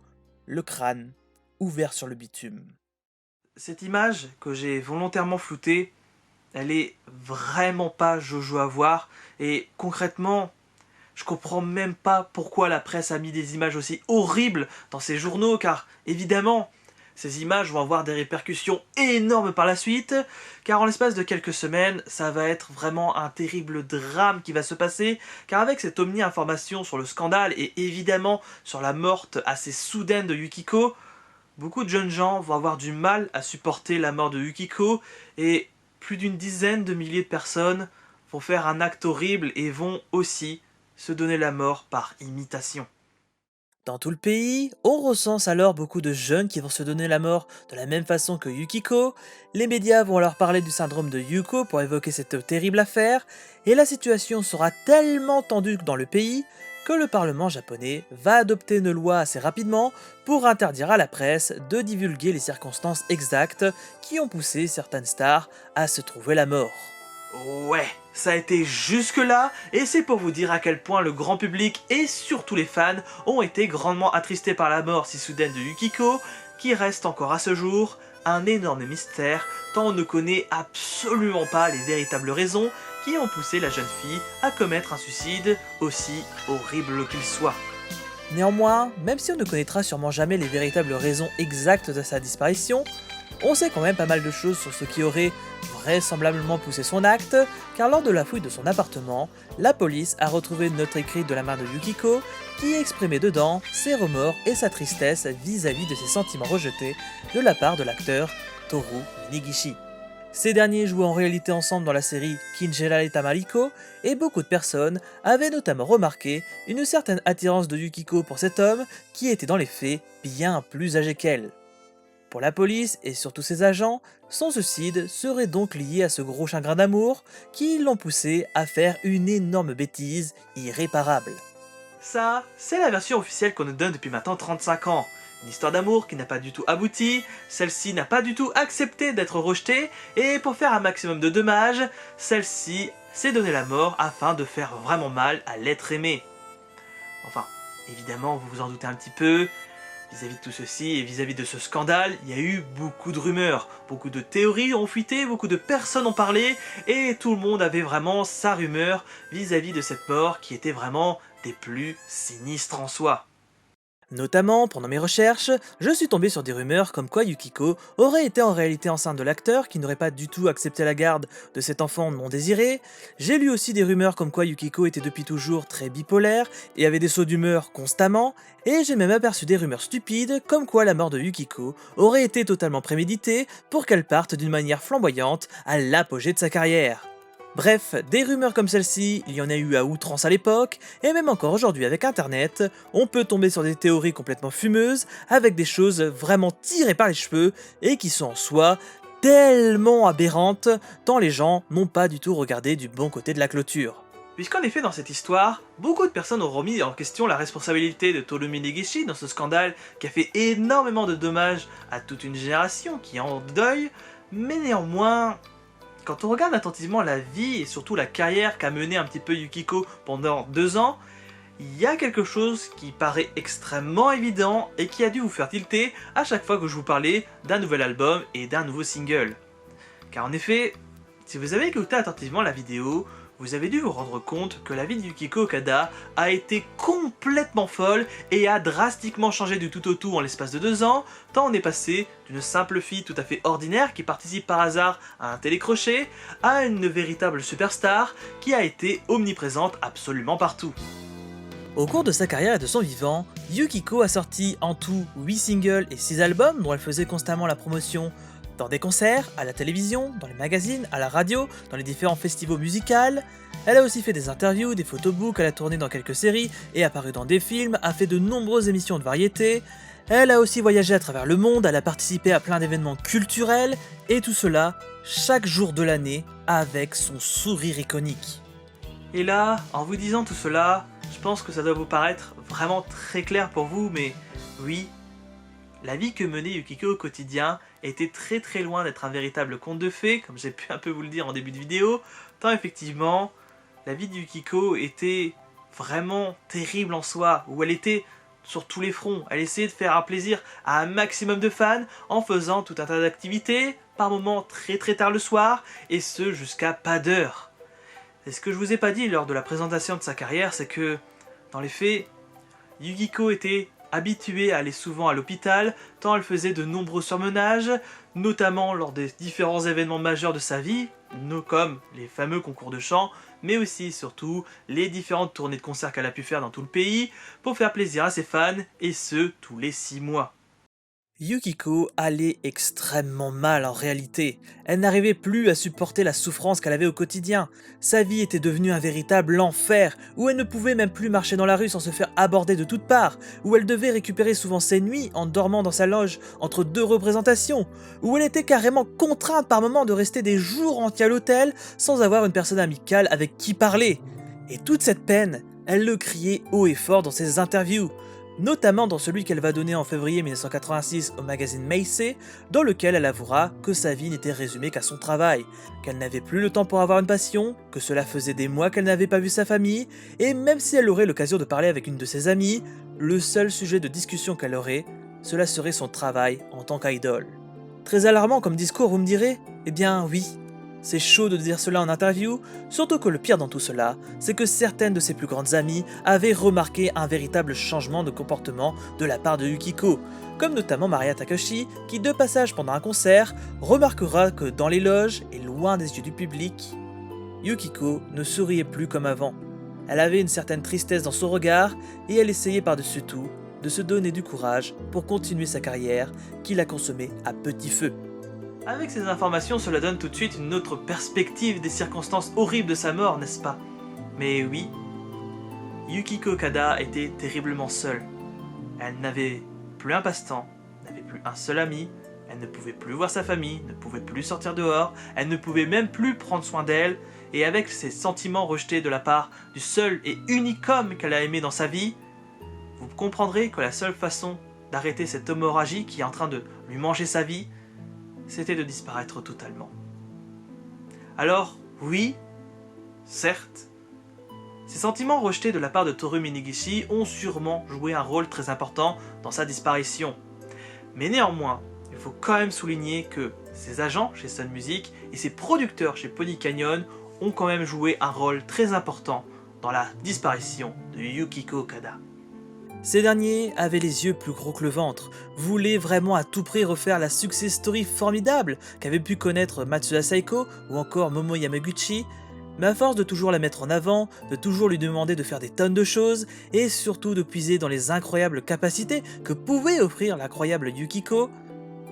Speaker 2: le crâne ouvert sur le bitume.
Speaker 1: Cette image que j'ai volontairement floutée, elle est vraiment pas jojo à voir, et concrètement, je comprends même pas pourquoi la presse a mis des images aussi horribles dans ses journaux, car évidemment, ces images vont avoir des répercussions énormes par la suite, car en l'espace de quelques semaines, ça va être vraiment un terrible drame qui va se passer, car avec cette omni-information sur le scandale et évidemment sur la mort assez soudaine de Yukiko, beaucoup de jeunes gens vont avoir du mal à supporter la mort de Yukiko, et plus d'une dizaine de milliers de personnes vont faire un acte horrible et vont aussi se donner la mort par imitation.
Speaker 2: Dans tout le pays, on recense alors beaucoup de jeunes qui vont se donner la mort de la même façon que Yukiko, les médias vont leur parler du syndrome de Yuko pour évoquer cette terrible affaire, et la situation sera tellement tendue dans le pays que le Parlement japonais va adopter une loi assez rapidement pour interdire à la presse de divulguer les circonstances exactes qui ont poussé certaines stars à se trouver la mort.
Speaker 1: Ouais, ça a été jusque-là, et c'est pour vous dire à quel point le grand public et surtout les fans ont été grandement attristés par la mort si soudaine de Yukiko, qui reste encore à ce jour un énorme mystère, tant on ne connaît absolument pas les véritables raisons qui ont poussé la jeune fille à commettre un suicide aussi horrible qu'il soit.
Speaker 2: Néanmoins, même si on ne connaîtra sûrement jamais les véritables raisons exactes de sa disparition, on sait quand même pas mal de choses sur ce qui aurait vraisemblablement poussé son acte, car lors de la fouille de son appartement, la police a retrouvé une note écrite de la main de Yukiko qui exprimait dedans ses remords et sa tristesse vis-à-vis de ses sentiments rejetés de la part de l'acteur Toru Minegishi. Ces derniers jouaient en réalité ensemble dans la série Kinjera Tamariko, et beaucoup de personnes avaient notamment remarqué une certaine attirance de Yukiko pour cet homme qui était dans les faits bien plus âgé qu'elle. Pour la police et surtout ses agents, son suicide serait donc lié à ce gros chagrin d'amour qui l'ont poussé à faire une énorme bêtise irréparable.
Speaker 1: Ça, c'est la version officielle qu'on nous donne depuis maintenant 35 ans. Une histoire d'amour qui n'a pas du tout abouti, celle-ci n'a pas du tout accepté d'être rejetée, et pour faire un maximum de dommages, celle-ci s'est donné la mort afin de faire vraiment mal à l'être aimé. Enfin, évidemment, vous vous en doutez un petit peu, vis-à-vis de tout ceci et vis-à-vis de ce scandale, il y a eu beaucoup de rumeurs, beaucoup de théories ont fuité, beaucoup de personnes ont parlé, et tout le monde avait vraiment sa rumeur vis-à-vis de cette mort qui était vraiment des plus sinistres en soi.
Speaker 2: Notamment, pendant mes recherches, je suis tombé sur des rumeurs comme quoi Yukiko aurait été en réalité enceinte de l'acteur qui n'aurait pas du tout accepté la garde de cet enfant non désiré. J'ai lu aussi des rumeurs comme quoi Yukiko était depuis toujours très bipolaire et avait des sauts d'humeur constamment, et j'ai même aperçu des rumeurs stupides comme quoi la mort de Yukiko aurait été totalement préméditée pour qu'elle parte d'une manière flamboyante à l'apogée de sa carrière. Bref, des rumeurs comme celle-ci, il y en a eu à outrance à l'époque, et même encore aujourd'hui avec internet, on peut tomber sur des théories complètement fumeuses, avec des choses vraiment tirées par les cheveux, et qui sont en soi tellement aberrantes, tant les gens n'ont pas du tout regardé du bon côté de la clôture.
Speaker 1: Puisqu'en effet dans cette histoire, beaucoup de personnes ont remis en question la responsabilité de Toru Minegishi dans ce scandale qui a fait énormément de dommages à toute une génération qui est en deuil, mais néanmoins, quand on regarde attentivement la vie et surtout la carrière qu'a menée un petit peu Yukiko pendant 2 ans, il y a quelque chose qui paraît extrêmement évident et qui a dû vous faire tilter à chaque fois que je vous parlais d'un nouvel album et d'un nouveau single. Car en effet, si vous avez écouté attentivement la vidéo, vous avez dû vous rendre compte que la vie de Yukiko Okada a été complètement folle et a drastiquement changé du tout au tout en l'espace de 2 ans, tant on est passé d'une simple fille tout à fait ordinaire qui participe par hasard à un télécrochet, à une véritable superstar qui a été omniprésente absolument partout.
Speaker 2: Au cours de sa carrière et de son vivant, Yukiko a sorti en tout 8 singles et 6 albums dont elle faisait constamment la promotion dans des concerts, à la télévision, dans les magazines, à la radio, dans les différents festivals musicaux. Elle a aussi fait des interviews, des photobooks, elle a tourné dans quelques séries et apparu dans des films, a fait de nombreuses émissions de variété. Elle a aussi voyagé à travers le monde, elle a participé à plein d'événements culturels, et tout cela chaque jour de l'année avec son sourire iconique.
Speaker 1: Et là, en vous disant tout cela, je pense que ça doit vous paraître vraiment très clair pour vous, mais oui, la vie que menait Yukiko au quotidien était très très loin d'être un véritable conte de fées, comme j'ai pu un peu vous le dire en début de vidéo, tant effectivement, la vie de Yukiko était vraiment terrible en soi, où elle était sur tous les fronts. Elle essayait de faire un plaisir à un maximum de fans en faisant tout un tas d'activités, par moments très très tard le soir, et ce jusqu'à pas d'heure. Et ce que je vous ai pas dit lors de la présentation de sa carrière, c'est que, dans les faits, Yukiko était habituée à aller souvent à l'hôpital, tant elle faisait de nombreux surmenages, notamment lors des différents événements majeurs de sa vie, comme les fameux concours de chant, mais aussi et surtout les différentes tournées de concerts qu'elle a pu faire dans tout le pays, pour faire plaisir à ses fans, et ce, tous les 6 mois.
Speaker 2: Yukiko allait extrêmement mal en réalité. Elle n'arrivait plus à supporter la souffrance qu'elle avait au quotidien. Sa vie était devenue un véritable enfer, où elle ne pouvait même plus marcher dans la rue sans se faire aborder de toutes parts, où elle devait récupérer souvent ses nuits en dormant dans sa loge entre 2 représentations, où elle était carrément contrainte par moments de rester des jours entiers à l'hôtel sans avoir une personne amicale avec qui parler. Et toute cette peine, elle le criait haut et fort dans ses interviews, notamment dans celui qu'elle va donner en février 1986 au magazine Macy, dans lequel elle avouera que sa vie n'était résumée qu'à son travail, qu'elle n'avait plus le temps pour avoir une passion, que cela faisait des mois qu'elle n'avait pas vu sa famille, et même si elle aurait l'occasion de parler avec une de ses amies, le seul sujet de discussion qu'elle aurait, cela serait son travail en tant qu'idole. Très alarmant comme discours, vous me direz ? Eh bien oui. C'est chaud de dire cela en interview, surtout que le pire dans tout cela, c'est que certaines de ses plus grandes amies avaient remarqué un véritable changement de comportement de la part de Yukiko, comme notamment Maria Takashi, qui de passage pendant un concert, remarquera que dans les loges et loin des yeux du public, Yukiko ne souriait plus comme avant. Elle avait une certaine tristesse dans son regard et elle essayait par-dessus tout de se donner du courage pour continuer sa carrière qu'il a consommée à petit feu.
Speaker 1: Avec ces informations, cela donne tout de suite une autre perspective des circonstances horribles de sa mort, n'est-ce pas? Mais oui, Yukiko Okada était terriblement seule. Elle n'avait plus un passe-temps, n'avait plus un seul ami, elle ne pouvait plus voir sa famille, ne pouvait plus sortir dehors, elle ne pouvait même plus prendre soin d'elle, et avec ses sentiments rejetés de la part du seul et unique homme qu'elle a aimé dans sa vie, vous comprendrez que la seule façon d'arrêter cette hémorragie qui est en train de lui manger sa vie, c'était de disparaître totalement. Alors, oui, certes, ces sentiments rejetés de la part de Toru Minegishi ont sûrement joué un rôle très important dans sa disparition. Mais néanmoins, il faut quand même souligner que ses agents chez Sun Music et ses producteurs chez Pony Canyon ont quand même joué un rôle très important dans la disparition de Yukiko Okada.
Speaker 2: Ces derniers avaient les yeux plus gros que le ventre, voulaient vraiment à tout prix refaire la success story formidable qu'avaient pu connaître Matsuda Saiko ou encore Momo Yamaguchi, mais à force de toujours la mettre en avant, de toujours lui demander de faire des tonnes de choses, et surtout de puiser dans les incroyables capacités que pouvait offrir l'incroyable Yukiko,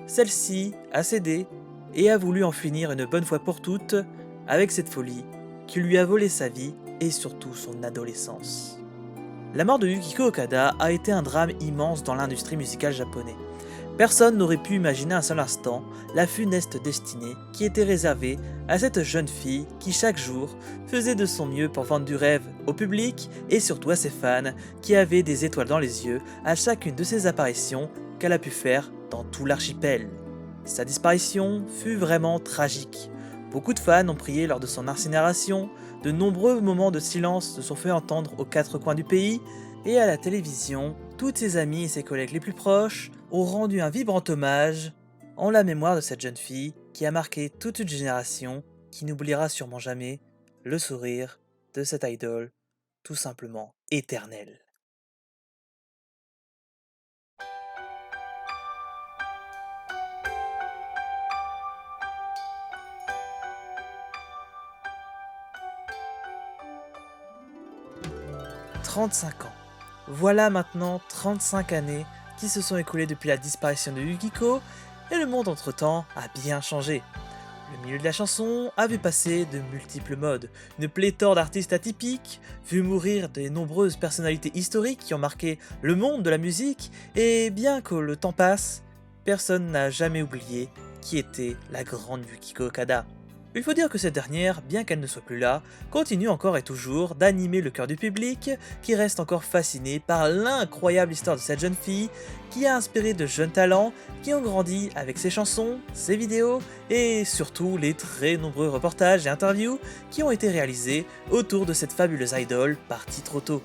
Speaker 2: celle-ci a cédé et a voulu en finir une bonne fois pour toutes avec cette folie qui lui a volé sa vie et surtout son adolescence. La mort de Yukiko Okada a été un drame immense dans l'industrie musicale japonaise. Personne n'aurait pu imaginer un seul instant la funeste destinée qui était réservée à cette jeune fille qui chaque jour faisait de son mieux pour vendre du rêve au public et surtout à ses fans qui avaient des étoiles dans les yeux à chacune de ses apparitions qu'elle a pu faire dans tout l'archipel. Sa disparition fut vraiment tragique. Beaucoup de fans ont prié lors de son incinération, de nombreux moments de silence se sont fait entendre aux 4 coins du pays, et à la télévision, toutes ses amies et ses collègues les plus proches ont rendu un vibrant hommage en la mémoire de cette jeune fille qui a marqué toute une génération qui n'oubliera sûrement jamais le sourire de cette idole tout simplement éternelle. « 35 ans. Voilà maintenant 35 années qui se sont écoulées depuis la disparition de Yukiko, et le monde entre-temps a bien changé. Le milieu de la chanson a vu passer de multiples modes, une pléthore d'artistes atypiques, vu mourir de nombreuses personnalités historiques qui ont marqué le monde de la musique, et bien que le temps passe, personne n'a jamais oublié qui était la grande Yukiko Okada. Il faut dire que cette dernière, bien qu'elle ne soit plus là, continue encore et toujours d'animer le cœur du public, qui reste encore fasciné par l'incroyable histoire de cette jeune fille, qui a inspiré de jeunes talents, qui ont grandi avec ses chansons, ses vidéos, et surtout les très nombreux reportages et interviews qui ont été réalisés autour de cette fabuleuse idole partie trop tôt.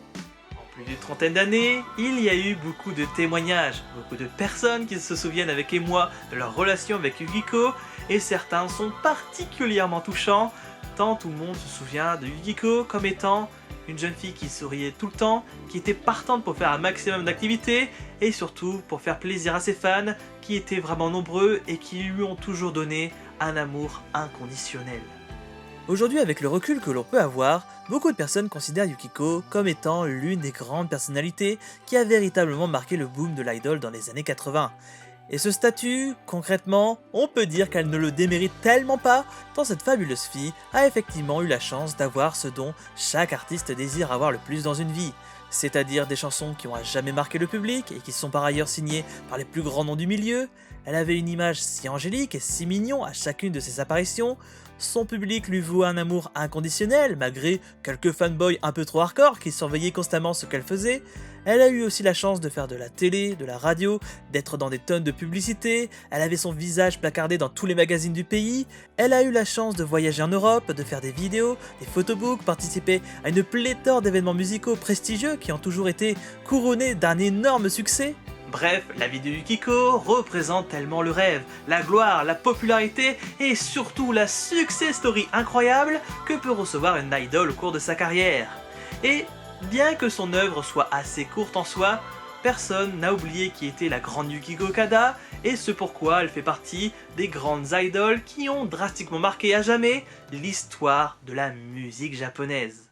Speaker 1: Plus d'une trentaine d'années, il y a eu beaucoup de témoignages, beaucoup de personnes qui se souviennent avec émoi de leur relation avec Yukiko, et certains sont particulièrement touchants, tant tout le monde se souvient de Yukiko comme étant une jeune fille qui souriait tout le temps, qui était partante pour faire un maximum d'activités, et surtout pour faire plaisir à ses fans, qui étaient vraiment nombreux et qui lui ont toujours donné un amour inconditionnel.
Speaker 2: Aujourd'hui, avec le recul que l'on peut avoir, beaucoup de personnes considèrent Yukiko comme étant l'une des grandes personnalités qui a véritablement marqué le boom de l'idol dans les années 80. Et ce statut, concrètement, on peut dire qu'elle ne le démérite tellement pas, tant cette fabuleuse fille a effectivement eu la chance d'avoir ce dont chaque artiste désire avoir le plus dans une vie, c'est-à-dire des chansons qui ont à jamais marqué le public et qui sont par ailleurs signées par les plus grands noms du milieu. Elle avait une image si angélique et si mignon à chacune de ses apparitions. Son public lui vouait un amour inconditionnel, malgré quelques fanboys un peu trop hardcore qui surveillaient constamment ce qu'elle faisait. Elle a eu aussi la chance de faire de la télé, de la radio, d'être dans des tonnes de publicités, elle avait son visage placardé dans tous les magazines du pays, elle a eu la chance de voyager en Europe, de faire des vidéos, des photobooks, participer à une pléthore d'événements musicaux prestigieux qui ont toujours été couronnés d'un énorme succès.
Speaker 1: Bref, la vie de Yukiko représente tellement le rêve, la gloire, la popularité et surtout la success story incroyable que peut recevoir une idol au cours de sa carrière. Et bien que son œuvre soit assez courte en soi, personne n'a oublié qui était la grande Yukiko Okada et ce pourquoi elle fait partie des grandes idols qui ont drastiquement marqué à jamais l'histoire de la musique japonaise.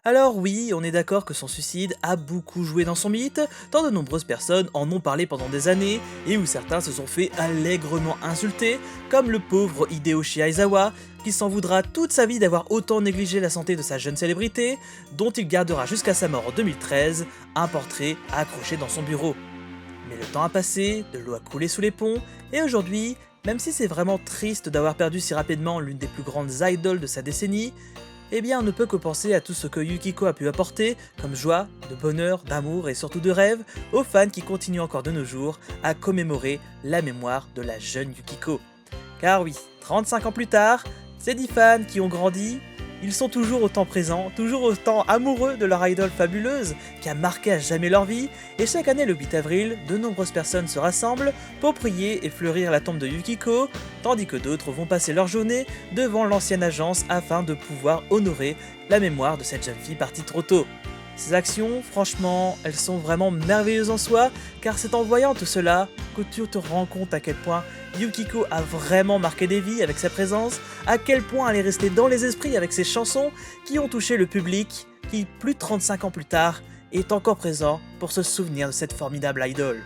Speaker 2: Alors oui, on est d'accord que son suicide a beaucoup joué dans son mythe, tant de nombreuses personnes en ont parlé pendant des années, et où certains se sont fait allègrement insulter, comme le pauvre Hideyoshi Aizawa, qui s'en voudra toute sa vie d'avoir autant négligé la santé de sa jeune célébrité, dont il gardera jusqu'à sa mort en 2013 un portrait accroché dans son bureau. Mais le temps a passé, de l'eau a coulé sous les ponts, et aujourd'hui, même si c'est vraiment triste d'avoir perdu si rapidement l'une des plus grandes idoles de sa décennie, eh bien on ne peut que penser à tout ce que Yukiko a pu apporter, comme joie, de bonheur, d'amour et surtout de rêve, aux fans qui continuent encore de nos jours à commémorer la mémoire de la jeune Yukiko. Car oui, 35 ans plus tard, ces 10 fans qui ont grandi, ils sont toujours autant présents, toujours autant amoureux de leur idole fabuleuse, qui a marqué à jamais leur vie, et chaque année le 8 avril, de nombreuses personnes se rassemblent pour prier et fleurir la tombe de Yukiko, tandis que d'autres vont passer leur journée devant l'ancienne agence afin de pouvoir honorer la mémoire de cette jeune fille partie trop tôt. Ces actions, franchement, elles sont vraiment merveilleuses en soi, car c'est en voyant tout cela que tu te rends compte à quel point Yukiko a vraiment marqué des vies avec sa présence, à quel point elle est restée dans les esprits avec ses chansons qui ont touché le public, qui, plus de 35 ans plus tard, est encore présent pour se souvenir de cette formidable idole.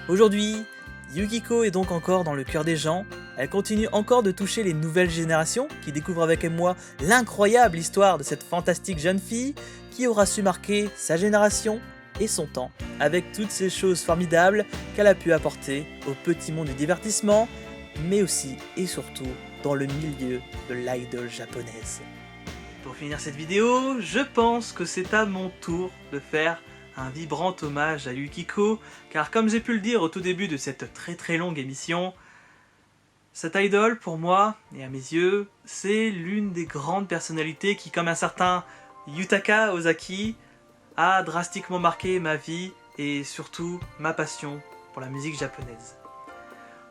Speaker 2: Aujourd'hui, Yukiko est donc encore dans le cœur des gens, elle continue encore de toucher les nouvelles générations qui découvrent avec moi l'incroyable histoire de cette fantastique jeune fille qui aura su marquer sa génération et son temps avec toutes ces choses formidables qu'elle a pu apporter au petit monde du divertissement, mais aussi et surtout dans le milieu de l'idol japonaise.
Speaker 1: Pour finir cette vidéo, je pense que c'est à mon tour de faire un vibrant hommage à Yukiko, car comme j'ai pu le dire au tout début de cette très longue émission, cette idole, pour moi, et à mes yeux, c'est l'une des grandes personnalités qui, comme un certain Yutaka Ozaki, a drastiquement marqué ma vie et surtout ma passion pour la musique japonaise.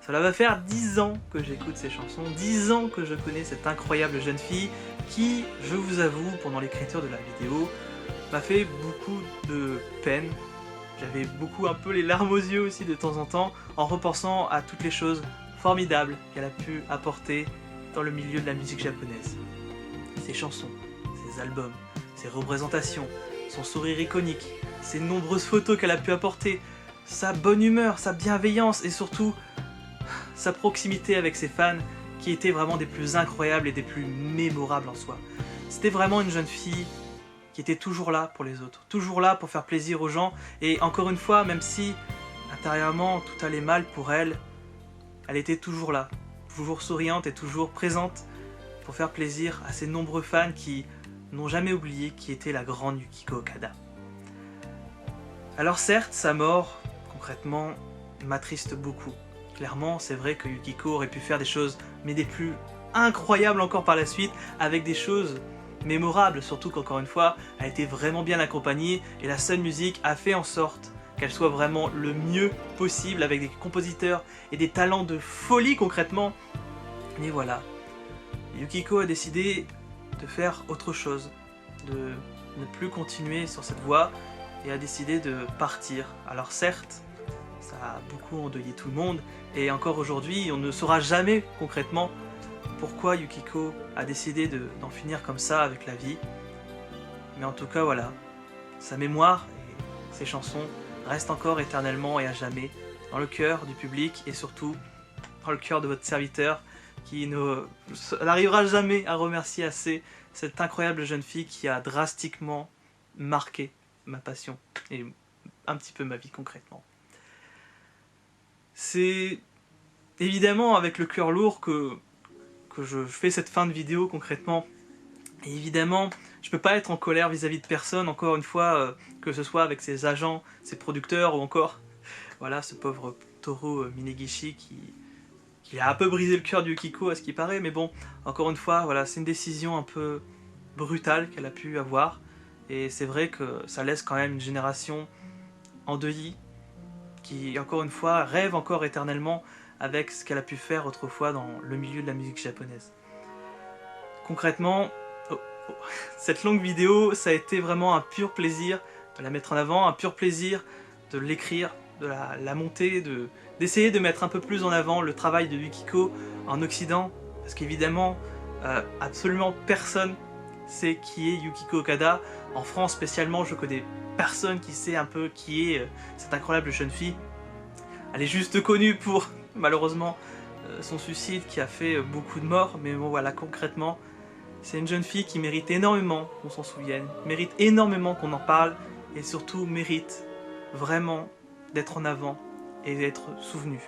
Speaker 1: Cela va faire 10 ans que j'écoute ces chansons, 10 ans que je connais cette incroyable jeune fille qui, je vous avoue, pendant l'écriture de la vidéo, m'a fait beaucoup de peine. J'avais beaucoup un peu les larmes aux yeux aussi de temps en temps en repensant à toutes les choses formidables qu'elle a pu apporter dans le milieu de la musique japonaise. Ses chansons, ses albums, ses représentations, son sourire iconique, ses nombreuses photos qu'elle a pu apporter, sa bonne humeur, sa bienveillance et surtout sa proximité avec ses fans qui étaient vraiment des plus incroyables et des plus mémorables en soi. C'était vraiment une jeune fille qui était toujours là pour les autres, toujours là pour faire plaisir aux gens, et encore une fois, même si intérieurement tout allait mal pour elle, elle était toujours là, toujours souriante et toujours présente pour faire plaisir à ces nombreux fans qui n'ont jamais oublié qui était la grande Yukiko Okada. Alors certes, sa mort, concrètement, m'attriste beaucoup. Clairement, c'est vrai que Yukiko aurait pu faire des choses, mais des plus incroyables encore par la suite, avec des choses mémorables, surtout qu'encore une fois, elle a été vraiment bien accompagnée, et la Sun Music a fait en sorte qu'elle soit vraiment le mieux possible, avec des compositeurs et des talents de folie concrètement. Mais voilà, Yukiko a décidé de faire autre chose, de ne plus continuer sur cette voie, et a décidé de partir. Alors certes, ça a beaucoup endeuillé tout le monde, et encore aujourd'hui, on ne saura jamais concrètement pourquoi Yukiko a décidé d'en finir comme ça avec la vie. Mais en tout cas, voilà, sa mémoire et ses chansons restent encore éternellement et à jamais dans le cœur du public, et surtout dans le cœur de votre serviteur, qui n'arrivera jamais à remercier assez cette incroyable jeune fille qui a drastiquement marqué ma passion et un petit peu ma vie concrètement. C'est évidemment avec le cœur lourd que je fais cette fin de vidéo concrètement. Et évidemment, je peux pas être en colère vis-à-vis de personne, encore une fois, que ce soit avec ses agents, ses producteurs ou encore, voilà, ce pauvre Toru Minegishi qui a un peu brisé le cœur de Yukiko à ce qui paraît, mais bon, encore une fois, voilà, c'est une décision un peu brutale qu'elle a pu avoir, et c'est vrai que ça laisse quand même une génération endeuillée, qui, encore une fois, rêve encore éternellement avec ce qu'elle a pu faire autrefois dans le milieu de la musique japonaise. Concrètement, cette longue vidéo, ça a été vraiment un pur plaisir de la mettre en avant, un pur plaisir de l'écrire, de la monter, d'essayer de mettre un peu plus en avant le travail de Yukiko en Occident, parce qu'évidemment, absolument personne sait qui est Yukiko Okada. En France spécialement, je connais personne qui sait un peu qui est cette incroyable jeune fille. Elle est juste connue pour, malheureusement, son suicide qui a fait beaucoup de morts, mais bon voilà, concrètement, c'est une jeune fille qui mérite énormément qu'on s'en souvienne, mérite énormément qu'on en parle, et surtout mérite vraiment d'être en avant et d'être souvenue.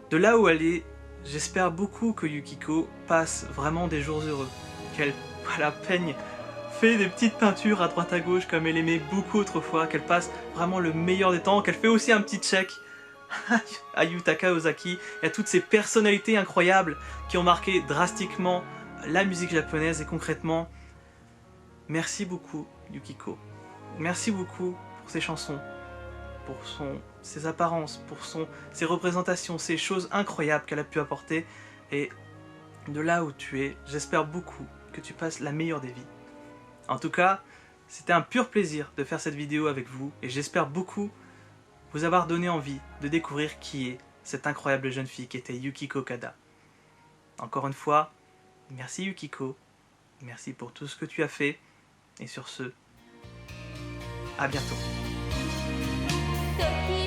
Speaker 1: De là où elle est, j'espère beaucoup que Yukiko passe vraiment des jours heureux, qu'elle peigne, fait des petites peintures à droite à gauche comme elle aimait beaucoup autrefois, qu'elle passe vraiment le meilleur des temps, qu'elle fait aussi un petit check à Yutaka Ozaki et à toutes ces personnalités incroyables qui ont marqué drastiquement la musique japonaise. Et concrètement, merci beaucoup Yukiko, merci beaucoup pour ses chansons, pour ses apparences, pour ses représentations, ces choses incroyables qu'elle a pu apporter. Et de là où tu es, j'espère beaucoup que tu passes la meilleure des vies. En tout cas, c'était un pur plaisir de faire cette vidéo avec vous, et j'espère beaucoup vous avoir donné envie de découvrir qui est cette incroyable jeune fille qui était Yukiko Okada. Encore une fois, merci Yukiko, merci pour tout ce que tu as fait, et sur ce, à bientôt.
Speaker 3: 時